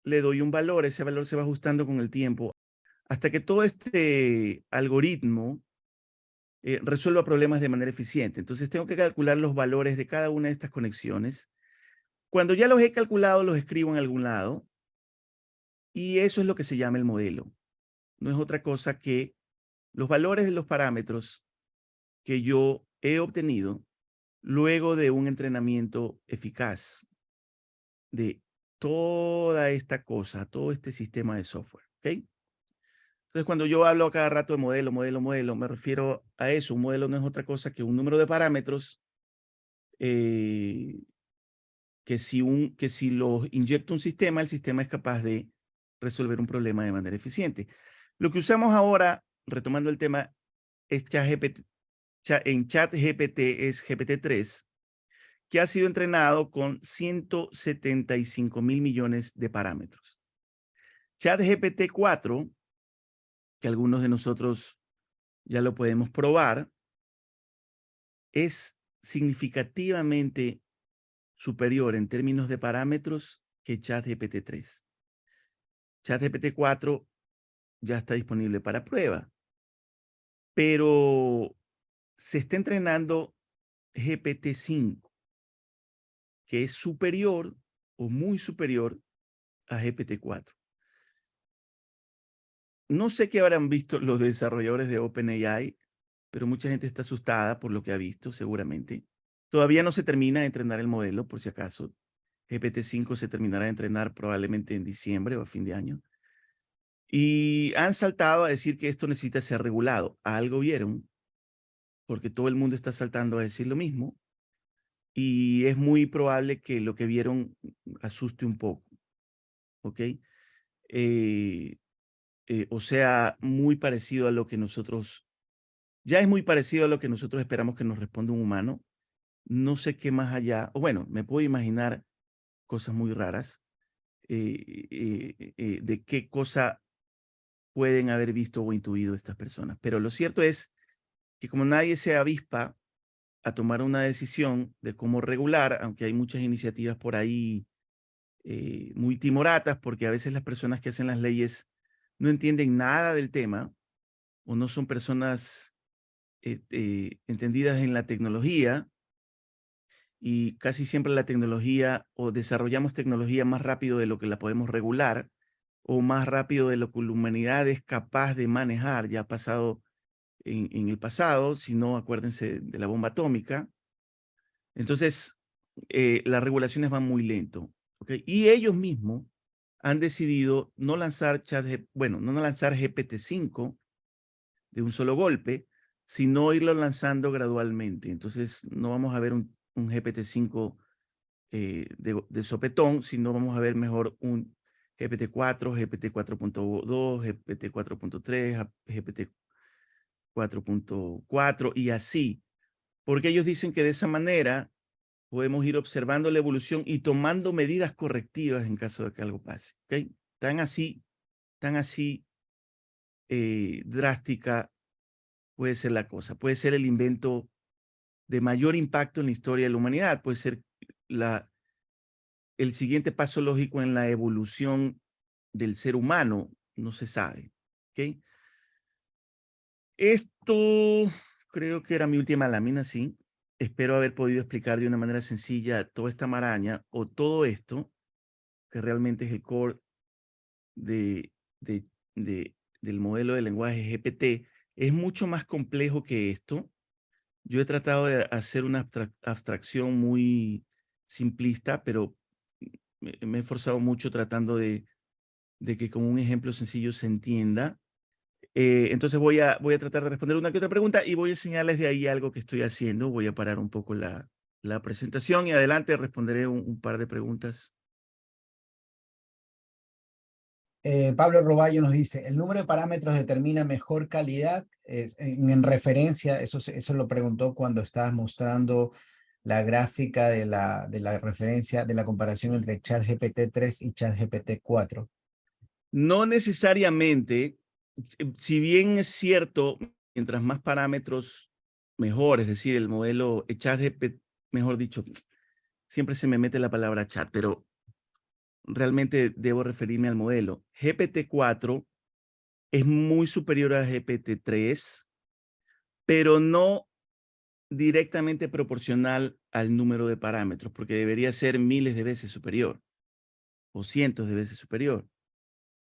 le doy un valor, ese valor se va ajustando con el tiempo hasta que todo este algoritmo resuelva problemas de manera eficiente. Entonces tengo que calcular los valores de cada una de estas conexiones. Cuando ya los he calculado, los escribo en algún lado y eso es lo que se llama el modelo. No es otra cosa que los valores de los parámetros que yo he obtenido luego de un entrenamiento eficaz de toda esta cosa, todo este sistema de software, ¿ok? Entonces, cuando yo hablo a cada rato de modelo, modelo, modelo, me refiero a eso. Un modelo no es otra cosa que un número de parámetros eh, que si los inyecto un sistema, el sistema es capaz de resolver un problema de manera eficiente. Lo que usamos ahora, retomando el tema, es ChatGPT, en ChatGPT es GPT-3, que ha sido entrenado con 175 mil millones de parámetros. ChatGPT 4, que algunos de nosotros ya lo podemos probar, es significativamente superior en términos de parámetros que ChatGPT 3. ChatGPT 4 ya está disponible para prueba, pero se está entrenando GPT 5, que es superior o muy superior a GPT 4. No sé qué habrán visto los desarrolladores de OpenAI, pero mucha gente está asustada por lo que ha visto, seguramente. Todavía no se termina de entrenar el modelo, por si acaso. GPT 5 se terminará de entrenar probablemente en diciembre o a fin de año. Y han saltado a decir que esto necesita ser regulado. Algo vieron, porque todo el mundo está saltando a decir lo mismo. Y es muy probable que lo que vieron asuste un poco, ¿ok? Eh, o sea, muy parecido a lo que nosotros, ya es muy parecido a lo que nosotros esperamos que nos responda un humano. No sé qué más allá, o bueno, me puedo imaginar cosas muy raras de qué cosa pueden haber visto o intuido estas personas. Pero lo cierto es que como nadie se avispa a tomar una decisión de cómo regular, aunque hay muchas iniciativas por ahí muy timoratas, porque a veces las personas que hacen las leyes no entienden nada del tema o no son personas entendidas en la tecnología, y casi siempre la tecnología o desarrollamos tecnología más rápido de lo que la podemos regular o más rápido de lo que la humanidad es capaz de manejar. Ya ha pasado en el pasado, si no, acuérdense de la bomba atómica. Entonces, las regulaciones van muy lento, ¿ok? Y ellos mismos han decidido no lanzar no lanzar GPT 5 de un solo golpe, sino irlo lanzando gradualmente. Entonces, no vamos a ver un GPT 5 de sopetón, sino vamos a ver mejor un GPT 4, GPT 4.2, GPT 4.3, GPT 4.4 y así, porque ellos dicen que de esa manera podemos ir observando la evolución y tomando medidas correctivas en caso de que algo pase, ¿ok? Tan así drástica puede ser la cosa. Puede ser el invento de mayor impacto en la historia de la humanidad, puede ser el siguiente paso lógico en la evolución del ser humano, no se sabe, ¿ok? Esto creo que era mi última lámina, sí. Espero haber podido explicar de una manera sencilla toda esta maraña o todo esto, que realmente es el core de, de, del modelo de lenguaje GPT. Es mucho más complejo que esto. Yo he tratado de hacer una abstracción muy simplista, pero me he esforzado mucho tratando de que con un ejemplo sencillo se entienda. Entonces voy a tratar de responder una que otra pregunta y voy a enseñarles de ahí algo que estoy haciendo. Voy a parar un poco la presentación y adelante responderé un par de preguntas. Pablo Roballo nos dice, ¿el número de parámetros determina mejor calidad? En referencia, eso lo preguntó cuando estabas mostrando la gráfica de la referencia, de la comparación entre ChatGPT 3 y ChatGPT 4. No necesariamente, si bien es cierto, mientras más parámetros, mejor, es decir, el modelo ChatGPT, mejor dicho, siempre se me mete la palabra chat, pero realmente debo referirme al modelo. GPT-4 es muy superior a GPT-3, pero no directamente proporcional al número de parámetros, porque debería ser miles de veces superior o cientos de veces superior,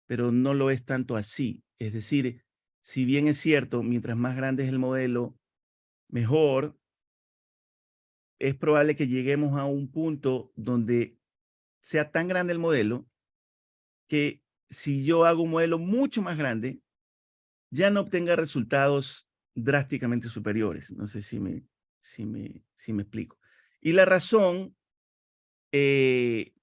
pero no lo es tanto así. Es decir, si bien es cierto, mientras más grande es el modelo, mejor, es probable que lleguemos a un punto donde sea tan grande el modelo que si yo hago un modelo mucho más grande, ya no obtenga resultados drásticamente superiores. No sé si me explico. Y la razón eh,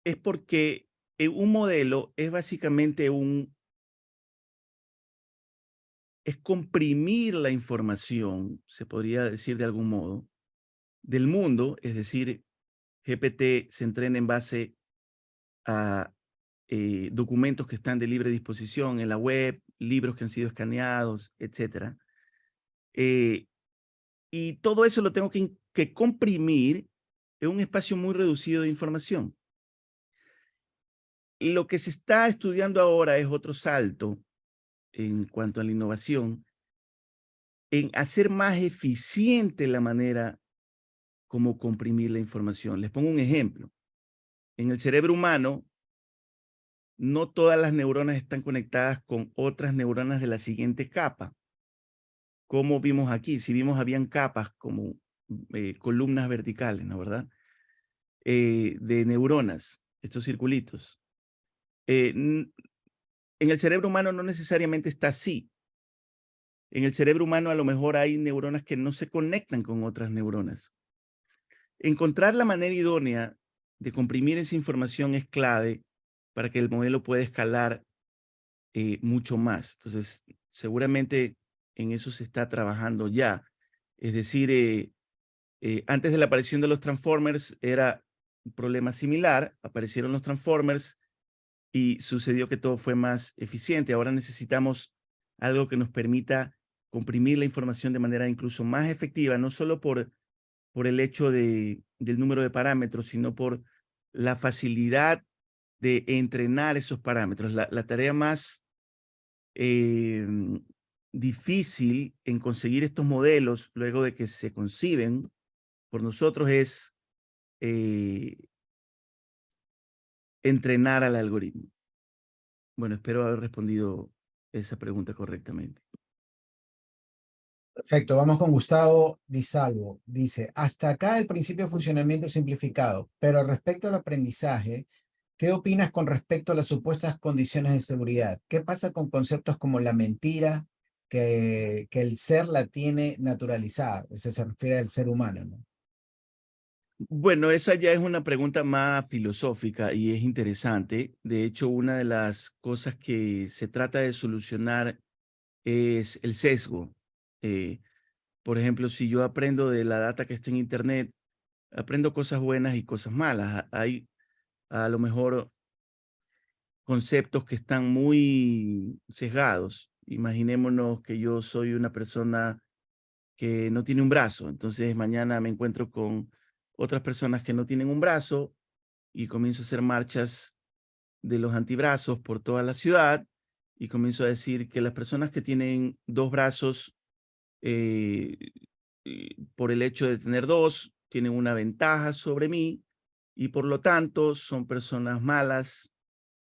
es porque un modelo es básicamente es comprimir la información, se podría decir de algún modo, del mundo, es decir, GPT se entrena en base a documentos que están de libre disposición en la web, libros que han sido escaneados, etcétera. Y todo eso lo tengo que comprimir en un espacio muy reducido de información. Lo que se está estudiando ahora es otro salto en cuanto a la innovación, en hacer más eficiente la manera como comprimir la información. Les pongo un ejemplo. En el cerebro humano, no todas las neuronas están conectadas con otras neuronas de la siguiente capa. Como vimos aquí, si vimos habían capas como columnas verticales, ¿no verdad? De neuronas, estos circulitos. En el cerebro humano no necesariamente está así. En el cerebro humano a lo mejor hay neuronas que no se conectan con otras neuronas. Encontrar la manera idónea de comprimir esa información es clave para que el modelo pueda escalar mucho más. Entonces, seguramente en eso se está trabajando ya. Es decir, antes de la aparición de los Transformers era un problema similar, aparecieron los Transformers y sucedió que todo fue más eficiente. Ahora necesitamos algo que nos permita comprimir la información de manera incluso más efectiva, no solo por el hecho del número de parámetros, sino por la facilidad de entrenar esos parámetros. La tarea más difícil en conseguir estos modelos luego de que se conciben por nosotros es eh, entrenar al algoritmo. Bueno, espero haber respondido esa pregunta correctamente. Perfecto, vamos con Gustavo Di Salvo. Dice, hasta acá el principio de funcionamiento simplificado, pero respecto al aprendizaje, ¿qué opinas con respecto a las supuestas condiciones de seguridad? ¿Qué pasa con conceptos como la mentira, que el ser la tiene naturalizada? Ese se refiere al ser humano, ¿no? Bueno, esa ya es una pregunta más filosófica y es interesante. De hecho, una de las cosas que se trata de solucionar es el sesgo. Eh, por ejemplo, si yo aprendo de la data que está en Internet, aprendo cosas buenas y cosas malas. Hay a lo mejor conceptos que están muy sesgados. Imaginémonos que yo soy una persona que no tiene un brazo, entonces mañana me encuentro con otras personas que no tienen un brazo y comienzo a hacer marchas de los antibrazos por toda la ciudad y comienzo a decir que las personas que tienen dos brazos, eh, por el hecho de tener dos, tienen una ventaja sobre mí y por lo tanto son personas malas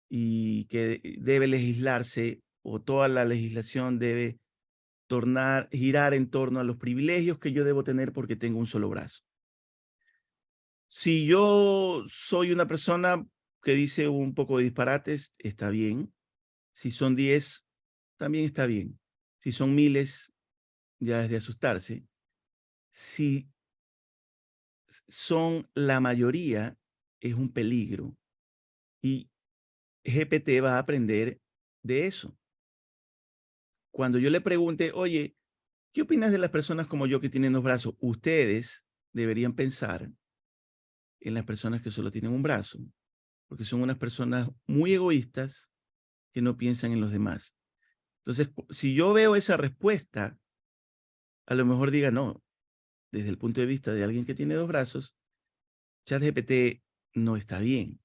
y que debe legislarse o toda la legislación debe girar en torno a los privilegios que yo debo tener porque tengo un solo brazo. Si yo soy una persona que dice un poco de disparates, está bien. Si son 10, también está bien. Si son miles, ya es de asustarse. Si son la mayoría, es un peligro. Y GPT va a aprender de eso. Cuando yo le pregunte, oye, ¿qué opinas de las personas como yo que tienen 2 brazos? Ustedes deberían pensar en las personas que solo tienen un brazo, porque son unas personas muy egoístas que no piensan en los demás. Entonces, si yo veo esa respuesta, a lo mejor diga, no, desde el punto de vista de alguien que tiene 2 brazos, ChatGPT no está bien.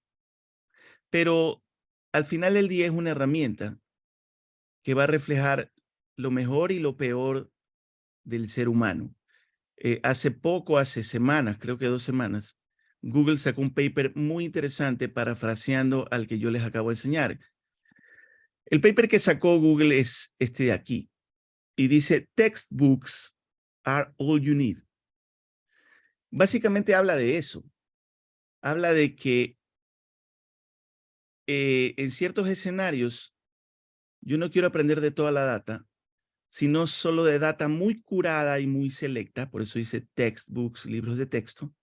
Pero al final del día es una herramienta que va a reflejar lo mejor y lo peor del ser humano. Hace poco, hace semanas, creo que 2 semanas, Google sacó un paper muy interesante parafraseando al que yo les acabo de enseñar. El paper que sacó Google es este de aquí y dice, textbooks are all you need. Básicamente habla de eso. Habla de que en ciertos escenarios yo no quiero aprender de toda la data, sino solo de data muy curada y muy selecta, por eso dice textbooks, libros de texto.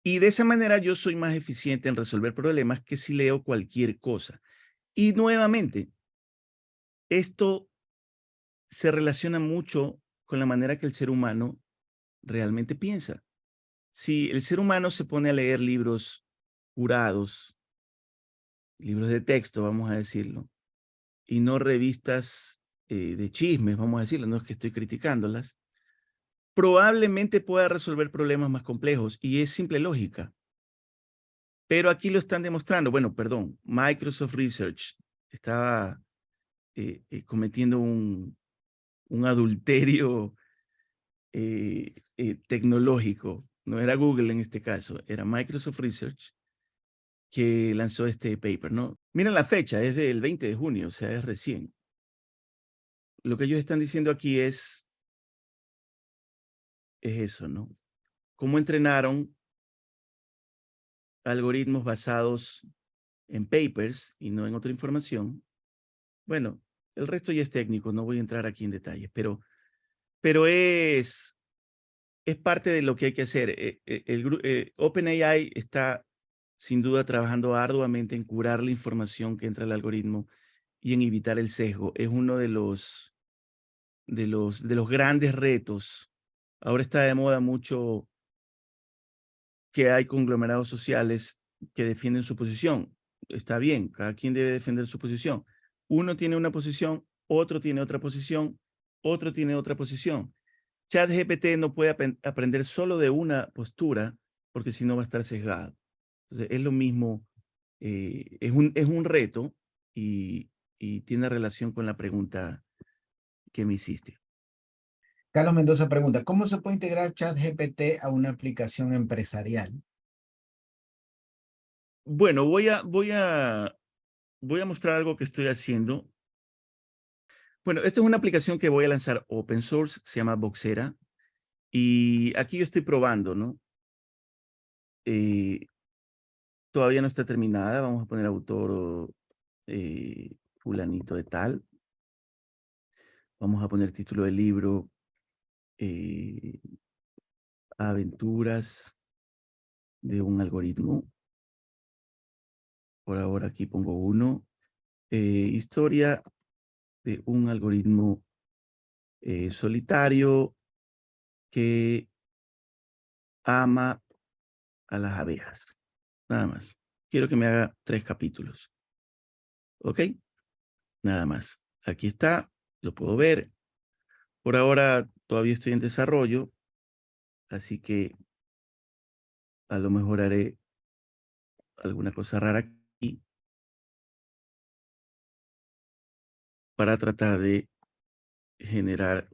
Y de esa manera yo soy más eficiente en resolver problemas que si leo cualquier cosa. Y nuevamente, esto se relaciona mucho con la manera que el ser humano realmente piensa. Si el ser humano se pone a leer libros curados, libros de texto, vamos a decirlo, y no revistas de chismes, vamos a decirlo, no es que estoy criticándolas, probablemente pueda resolver problemas más complejos y es simple lógica. Pero aquí lo están demostrando. Bueno, perdón, Microsoft Research estaba cometiendo un adulterio tecnológico. No era Google en este caso, era Microsoft Research que lanzó este paper, ¿no? Miren la fecha, es del 20 de junio, o sea, es recién. Lo que ellos están diciendo aquí es eso, ¿no? Cómo entrenaron algoritmos basados en papers y no en otra información. Bueno, el resto ya es técnico, no voy a entrar aquí en detalles, pero es parte de lo que hay que hacer. OpenAI está sin duda trabajando arduamente en curar la información que entra al algoritmo y en evitar el sesgo. Es uno de los grandes retos. Ahora está de moda mucho que hay conglomerados sociales que defienden su posición. Está bien, cada quien debe defender su posición. Uno tiene una posición, otro tiene otra posición, otro tiene otra posición. ChatGPT no puede aprender solo de una postura porque si no va a estar sesgado. Entonces, es lo mismo, es un reto y tiene relación con la pregunta que me hiciste. Carlos Mendoza pregunta, ¿cómo se puede integrar ChatGPT a una aplicación empresarial? Bueno, voy a mostrar algo que estoy haciendo. Bueno, esta es una aplicación que voy a lanzar open source, se llama Boxera. Y aquí yo estoy probando, ¿no? Eh, Todavía no está terminada. Vamos a poner autor fulanito de tal. Vamos a poner título del libro, eh, Aventuras de un algoritmo. Por ahora aquí pongo uno. Historia de un algoritmo solitario que ama a las abejas. Nada más. Quiero que me haga 3 capítulos. ¿Ok? Nada más. Aquí está. Lo puedo ver. Por ahora todavía estoy en desarrollo, así que a lo mejor haré alguna cosa rara aquí para tratar de generar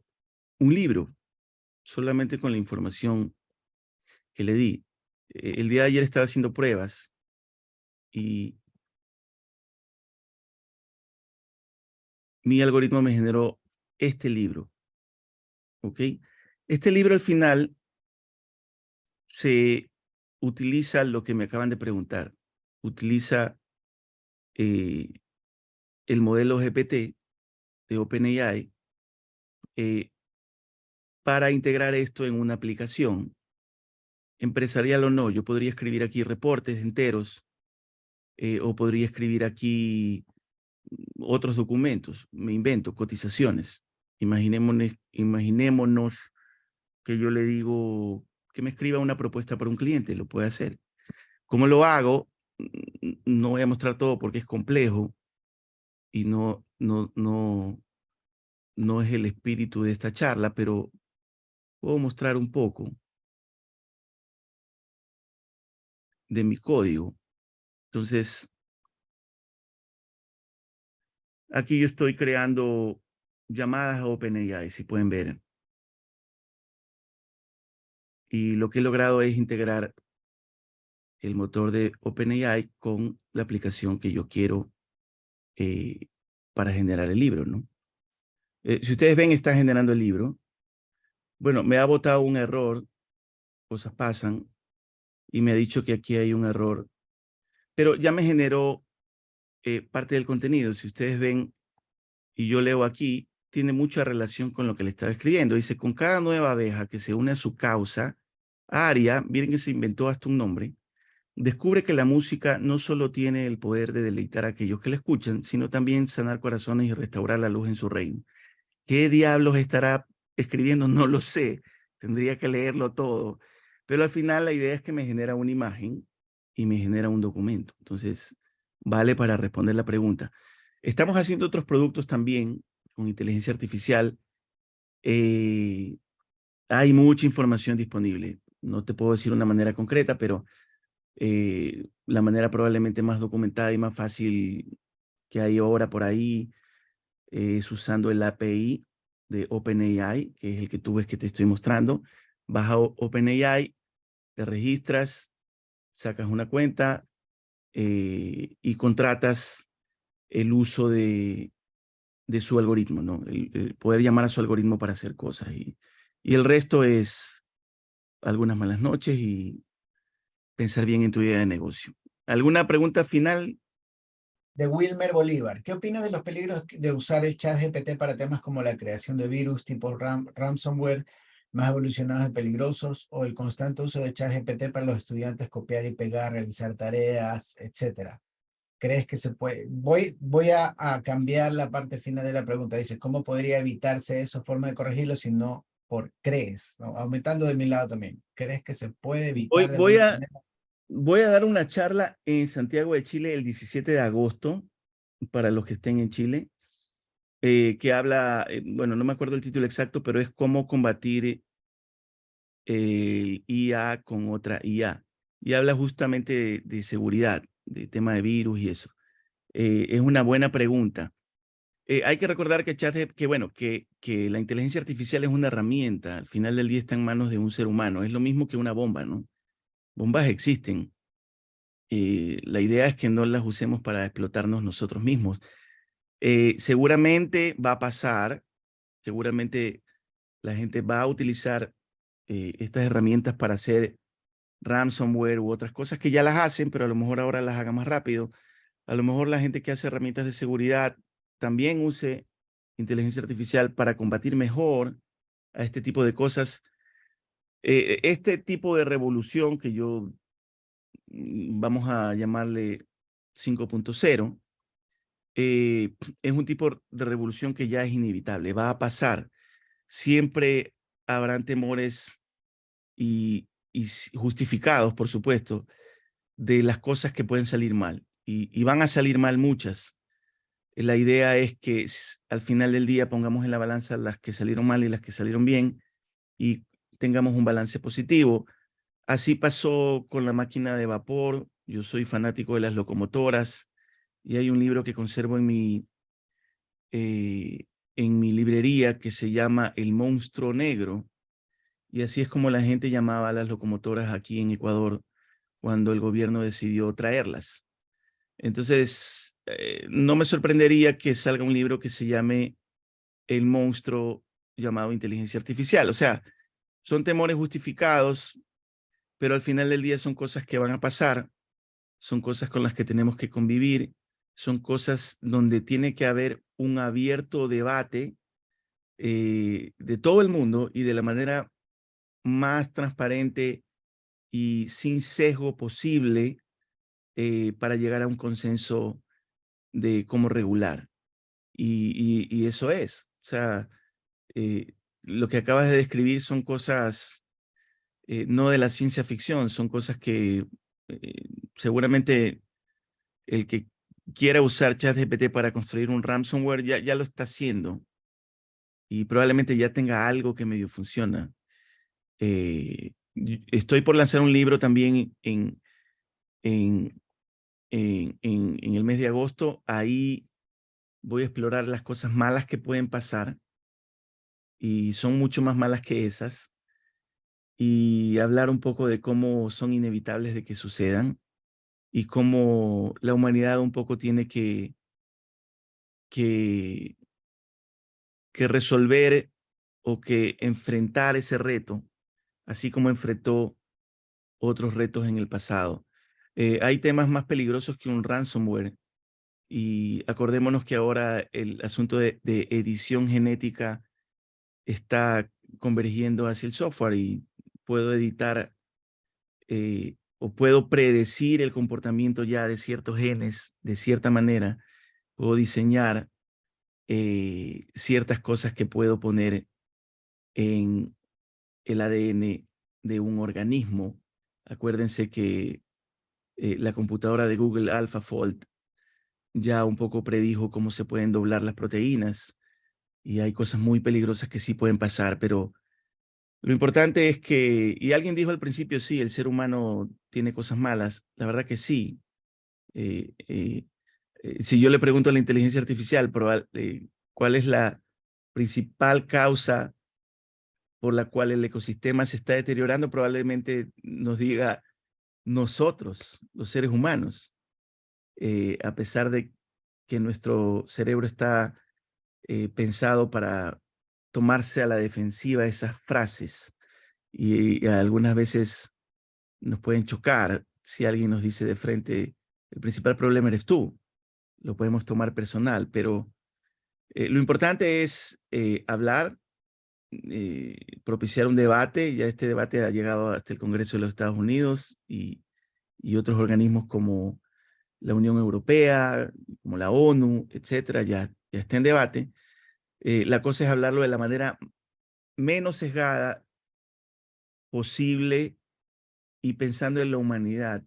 un libro solamente con la información que le di. El día de ayer estaba haciendo pruebas y mi algoritmo me generó este libro, ¿ok? Este libro al final se utiliza lo que me acaban de preguntar. Utiliza eh, el modelo GPT de OpenAI eh, para integrar esto en una aplicación, empresarial o no. Yo podría escribir aquí reportes enteros o podría escribir aquí otros documentos, me invento, cotizaciones. Imaginémonos que yo le digo que me escriba una propuesta para un cliente, lo puede hacer. ¿Cómo lo hago? No voy a mostrar todo porque es complejo y no es el espíritu de esta charla, pero puedo mostrar un poco de mi código. Entonces, aquí yo estoy creando llamadas a OpenAI, si pueden ver. Y lo que he logrado es integrar el motor de OpenAI con la aplicación que yo quiero para generar el libro, ¿no? Si ustedes ven, está generando el libro. Bueno, me ha botado un error, cosas pasan, y me ha dicho que aquí hay un error, pero ya me generó parte del contenido. Si ustedes ven, y yo leo aquí, tiene mucha relación con lo que le estaba escribiendo. Dice, con cada nueva abeja que se une a su causa, Aria, miren que se inventó hasta un nombre, descubre que la música no solo tiene el poder de deleitar a aquellos que la escuchan, sino también sanar corazones y restaurar la luz en su reino. ¿Qué diablos estará escribiendo? No lo sé. Tendría que leerlo todo. Pero al final la idea es que me genera una imagen y me genera un documento. Entonces, vale para responder la pregunta. Estamos haciendo otros productos también con inteligencia artificial. Eh, Hay mucha información disponible. No te puedo decir una manera concreta, pero la manera probablemente más documentada y más fácil que hay ahora por ahí es usando el API de OpenAI, que es el que tú ves que te estoy mostrando. Vas a OpenAI, te registras, sacas una cuenta y contratas el uso de su algoritmo, ¿no? El poder llamar a su algoritmo para hacer cosas. Y el resto es algunas malas noches y pensar bien en tu idea de negocio. ¿Alguna pregunta final? De Wilmer Bolívar. ¿Qué opinas de los peligros de usar el chat GPT para temas como la creación de virus tipo ransomware más evolucionados y peligrosos o el constante uso de chat GPT para los estudiantes copiar y pegar, realizar tareas, etcétera? ¿Crees que se puede? Voy a cambiar la parte final de la pregunta. Dice, ¿cómo podría evitarse eso? Forma de corregirlo si no por crees, ¿no? Aumentando de mi lado también. ¿Crees que se puede Voy, evitar de voy alguna a, manera? voy a dar una charla en Santiago de Chile el 17 de agosto para los que estén en Chile, que habla, bueno, no me acuerdo el título exacto, pero es cómo combatir el IA con otra IA. Y habla justamente de seguridad, de tema de virus y eso. Es una buena pregunta. Hay que recordar bueno, que la inteligencia artificial es una herramienta. Al final del día está en manos de un ser humano. Es lo mismo que una bomba, ¿no? Bombas existen. La idea es que no las usemos para explotarnos nosotros mismos. Seguramente va a pasar, seguramente la gente va a utilizar estas herramientas para hacer ransomware u otras cosas que ya las hacen, pero a lo mejor ahora las haga más rápido. A lo mejor la gente que hace herramientas de seguridad también use inteligencia artificial para combatir mejor a este tipo de cosas. Este tipo de revolución que yo vamos a llamarle 5.0, es un tipo de revolución que ya es inevitable, va a pasar. Siempre habrán temores justificados, por supuesto, de las cosas que pueden salir mal. Y van a salir mal muchas. La idea es que al final del día pongamos en la balanza las que salieron mal y las que salieron bien y tengamos un balance positivo. Así pasó con la máquina de vapor. Yo soy fanático de las locomotoras y hay un libro que conservo eh, en mi librería que se llama El Monstruo Negro. Y así es como la gente llamaba a las locomotoras aquí en Ecuador cuando el gobierno decidió traerlas. Entonces, no me sorprendería que salga un libro que se llame El monstruo llamado inteligencia artificial. O sea, son temores justificados, pero al final del día son cosas que van a pasar, son cosas con las que tenemos que convivir, son cosas donde tiene que haber un abierto debate de todo el mundo y de la manera más transparente y sin sesgo posible, para llegar a un consenso de cómo regular. Y eso es. O sea, lo que acabas de describir son cosas no de la ciencia ficción, son cosas que seguramente el que quiera usar ChatGPT para construir un ransomware ya lo está haciendo y probablemente ya tenga algo que medio funciona. Estoy por lanzar un libro también en, en el mes de agosto. Ahí voy a explorar las cosas malas que pueden pasar y son mucho más malas que esas y hablar un poco de cómo son inevitables de que sucedan y cómo la humanidad un poco tiene que, que resolver o que enfrentar ese reto, así como enfrentó otros retos en el pasado. Hay temas más peligrosos que un ransomware y acordémonos que ahora el asunto de edición genética está convergiendo hacia el software y puedo editar o puedo predecir el comportamiento ya de ciertos genes de cierta manera, puedo diseñar ciertas cosas que puedo poner en el ADN de un organismo. Acuérdense que la computadora de Google AlphaFold ya un poco predijo cómo se pueden doblar las proteínas y hay cosas muy peligrosas que sí pueden pasar, pero lo importante es que, y alguien dijo al principio, sí, el ser humano tiene cosas malas. La verdad que sí. Eh, eh, si yo le pregunto a la inteligencia artificial cuál es la principal causa por la cual el ecosistema se está deteriorando, probablemente nos diga nosotros, los seres humanos, a pesar de que nuestro cerebro está pensado para tomarse a la defensiva esas frases y algunas veces nos pueden chocar si alguien nos dice de frente, el principal problema eres tú, lo podemos tomar personal, pero lo importante es hablar, propiciar un debate. Ya este debate ha llegado hasta el Congreso de los Estados Unidos y otros organismos como la Unión Europea, como la ONU, etcétera, ya está en debate. La cosa es hablarlo de la manera menos sesgada posible y pensando en la humanidad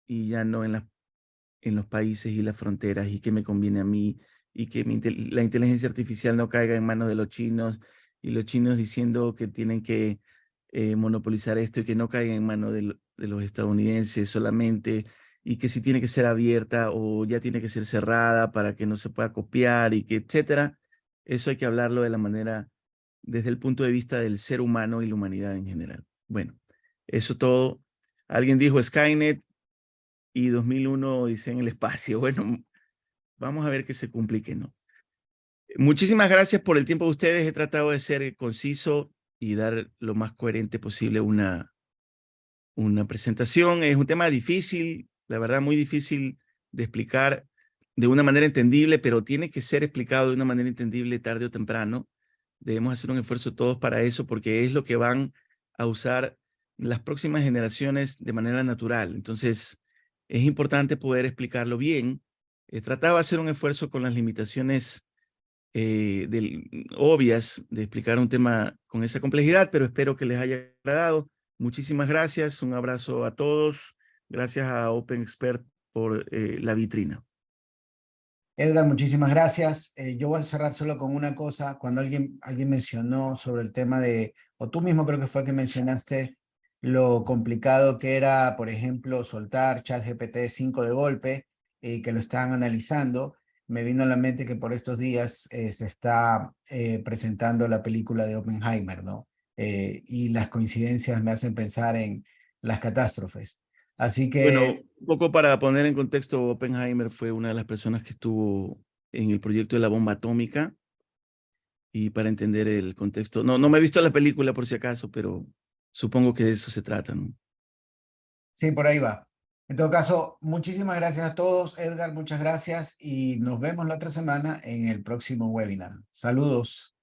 y ya no en los países y las fronteras y qué me conviene a mí y que la inteligencia artificial no caiga en manos de los chinos y los chinos diciendo que tienen que monopolizar esto y que no caiga en manos de los estadounidenses solamente y que si tiene que ser abierta o ya tiene que ser cerrada para que no se pueda copiar y que etcétera. Eso hay que hablarlo de la manera desde el punto de vista del ser humano y la humanidad en general. Bueno, eso todo. Alguien dijo Skynet y 2001 dice en el espacio. Bueno, vamos a ver qué se cumple y qué no. Muchísimas gracias por el tiempo de ustedes. He tratado de ser conciso y dar lo más coherente posible una presentación. Es un tema difícil, la verdad muy difícil de explicar de una manera entendible, pero tiene que ser explicado de una manera entendible tarde o temprano. Debemos hacer un esfuerzo todos para eso porque es lo que van a usar las próximas generaciones de manera natural. Entonces, es importante poder explicarlo bien. Trataba de hacer un esfuerzo con las limitaciones obvias de explicar un tema con esa complejidad, pero espero que les haya agradado. Muchísimas gracias, un abrazo a todos. Gracias a Open Expert por la vitrina. Edgar, muchísimas gracias. Yo voy a cerrar solo con una cosa. Cuando alguien mencionó sobre el tema de, o tú mismo creo que fue que mencionaste lo complicado que era, por ejemplo, soltar ChatGPT 5 de golpe y que lo estaban analizando, me vino a la mente que por estos días se está presentando la película de Oppenheimer, ¿no? Y las coincidencias me hacen pensar en las catástrofes. Así Bueno, que un poco para poner en contexto, Oppenheimer fue una de las personas que estuvo en el proyecto de la bomba atómica y para entender el contexto. No me he visto la película por si acaso, pero supongo que de eso se trata, ¿no? sí, por ahí va. En todo caso, muchísimas gracias a todos. Edgar, muchas gracias y nos vemos la otra semana en el próximo webinar. Saludos.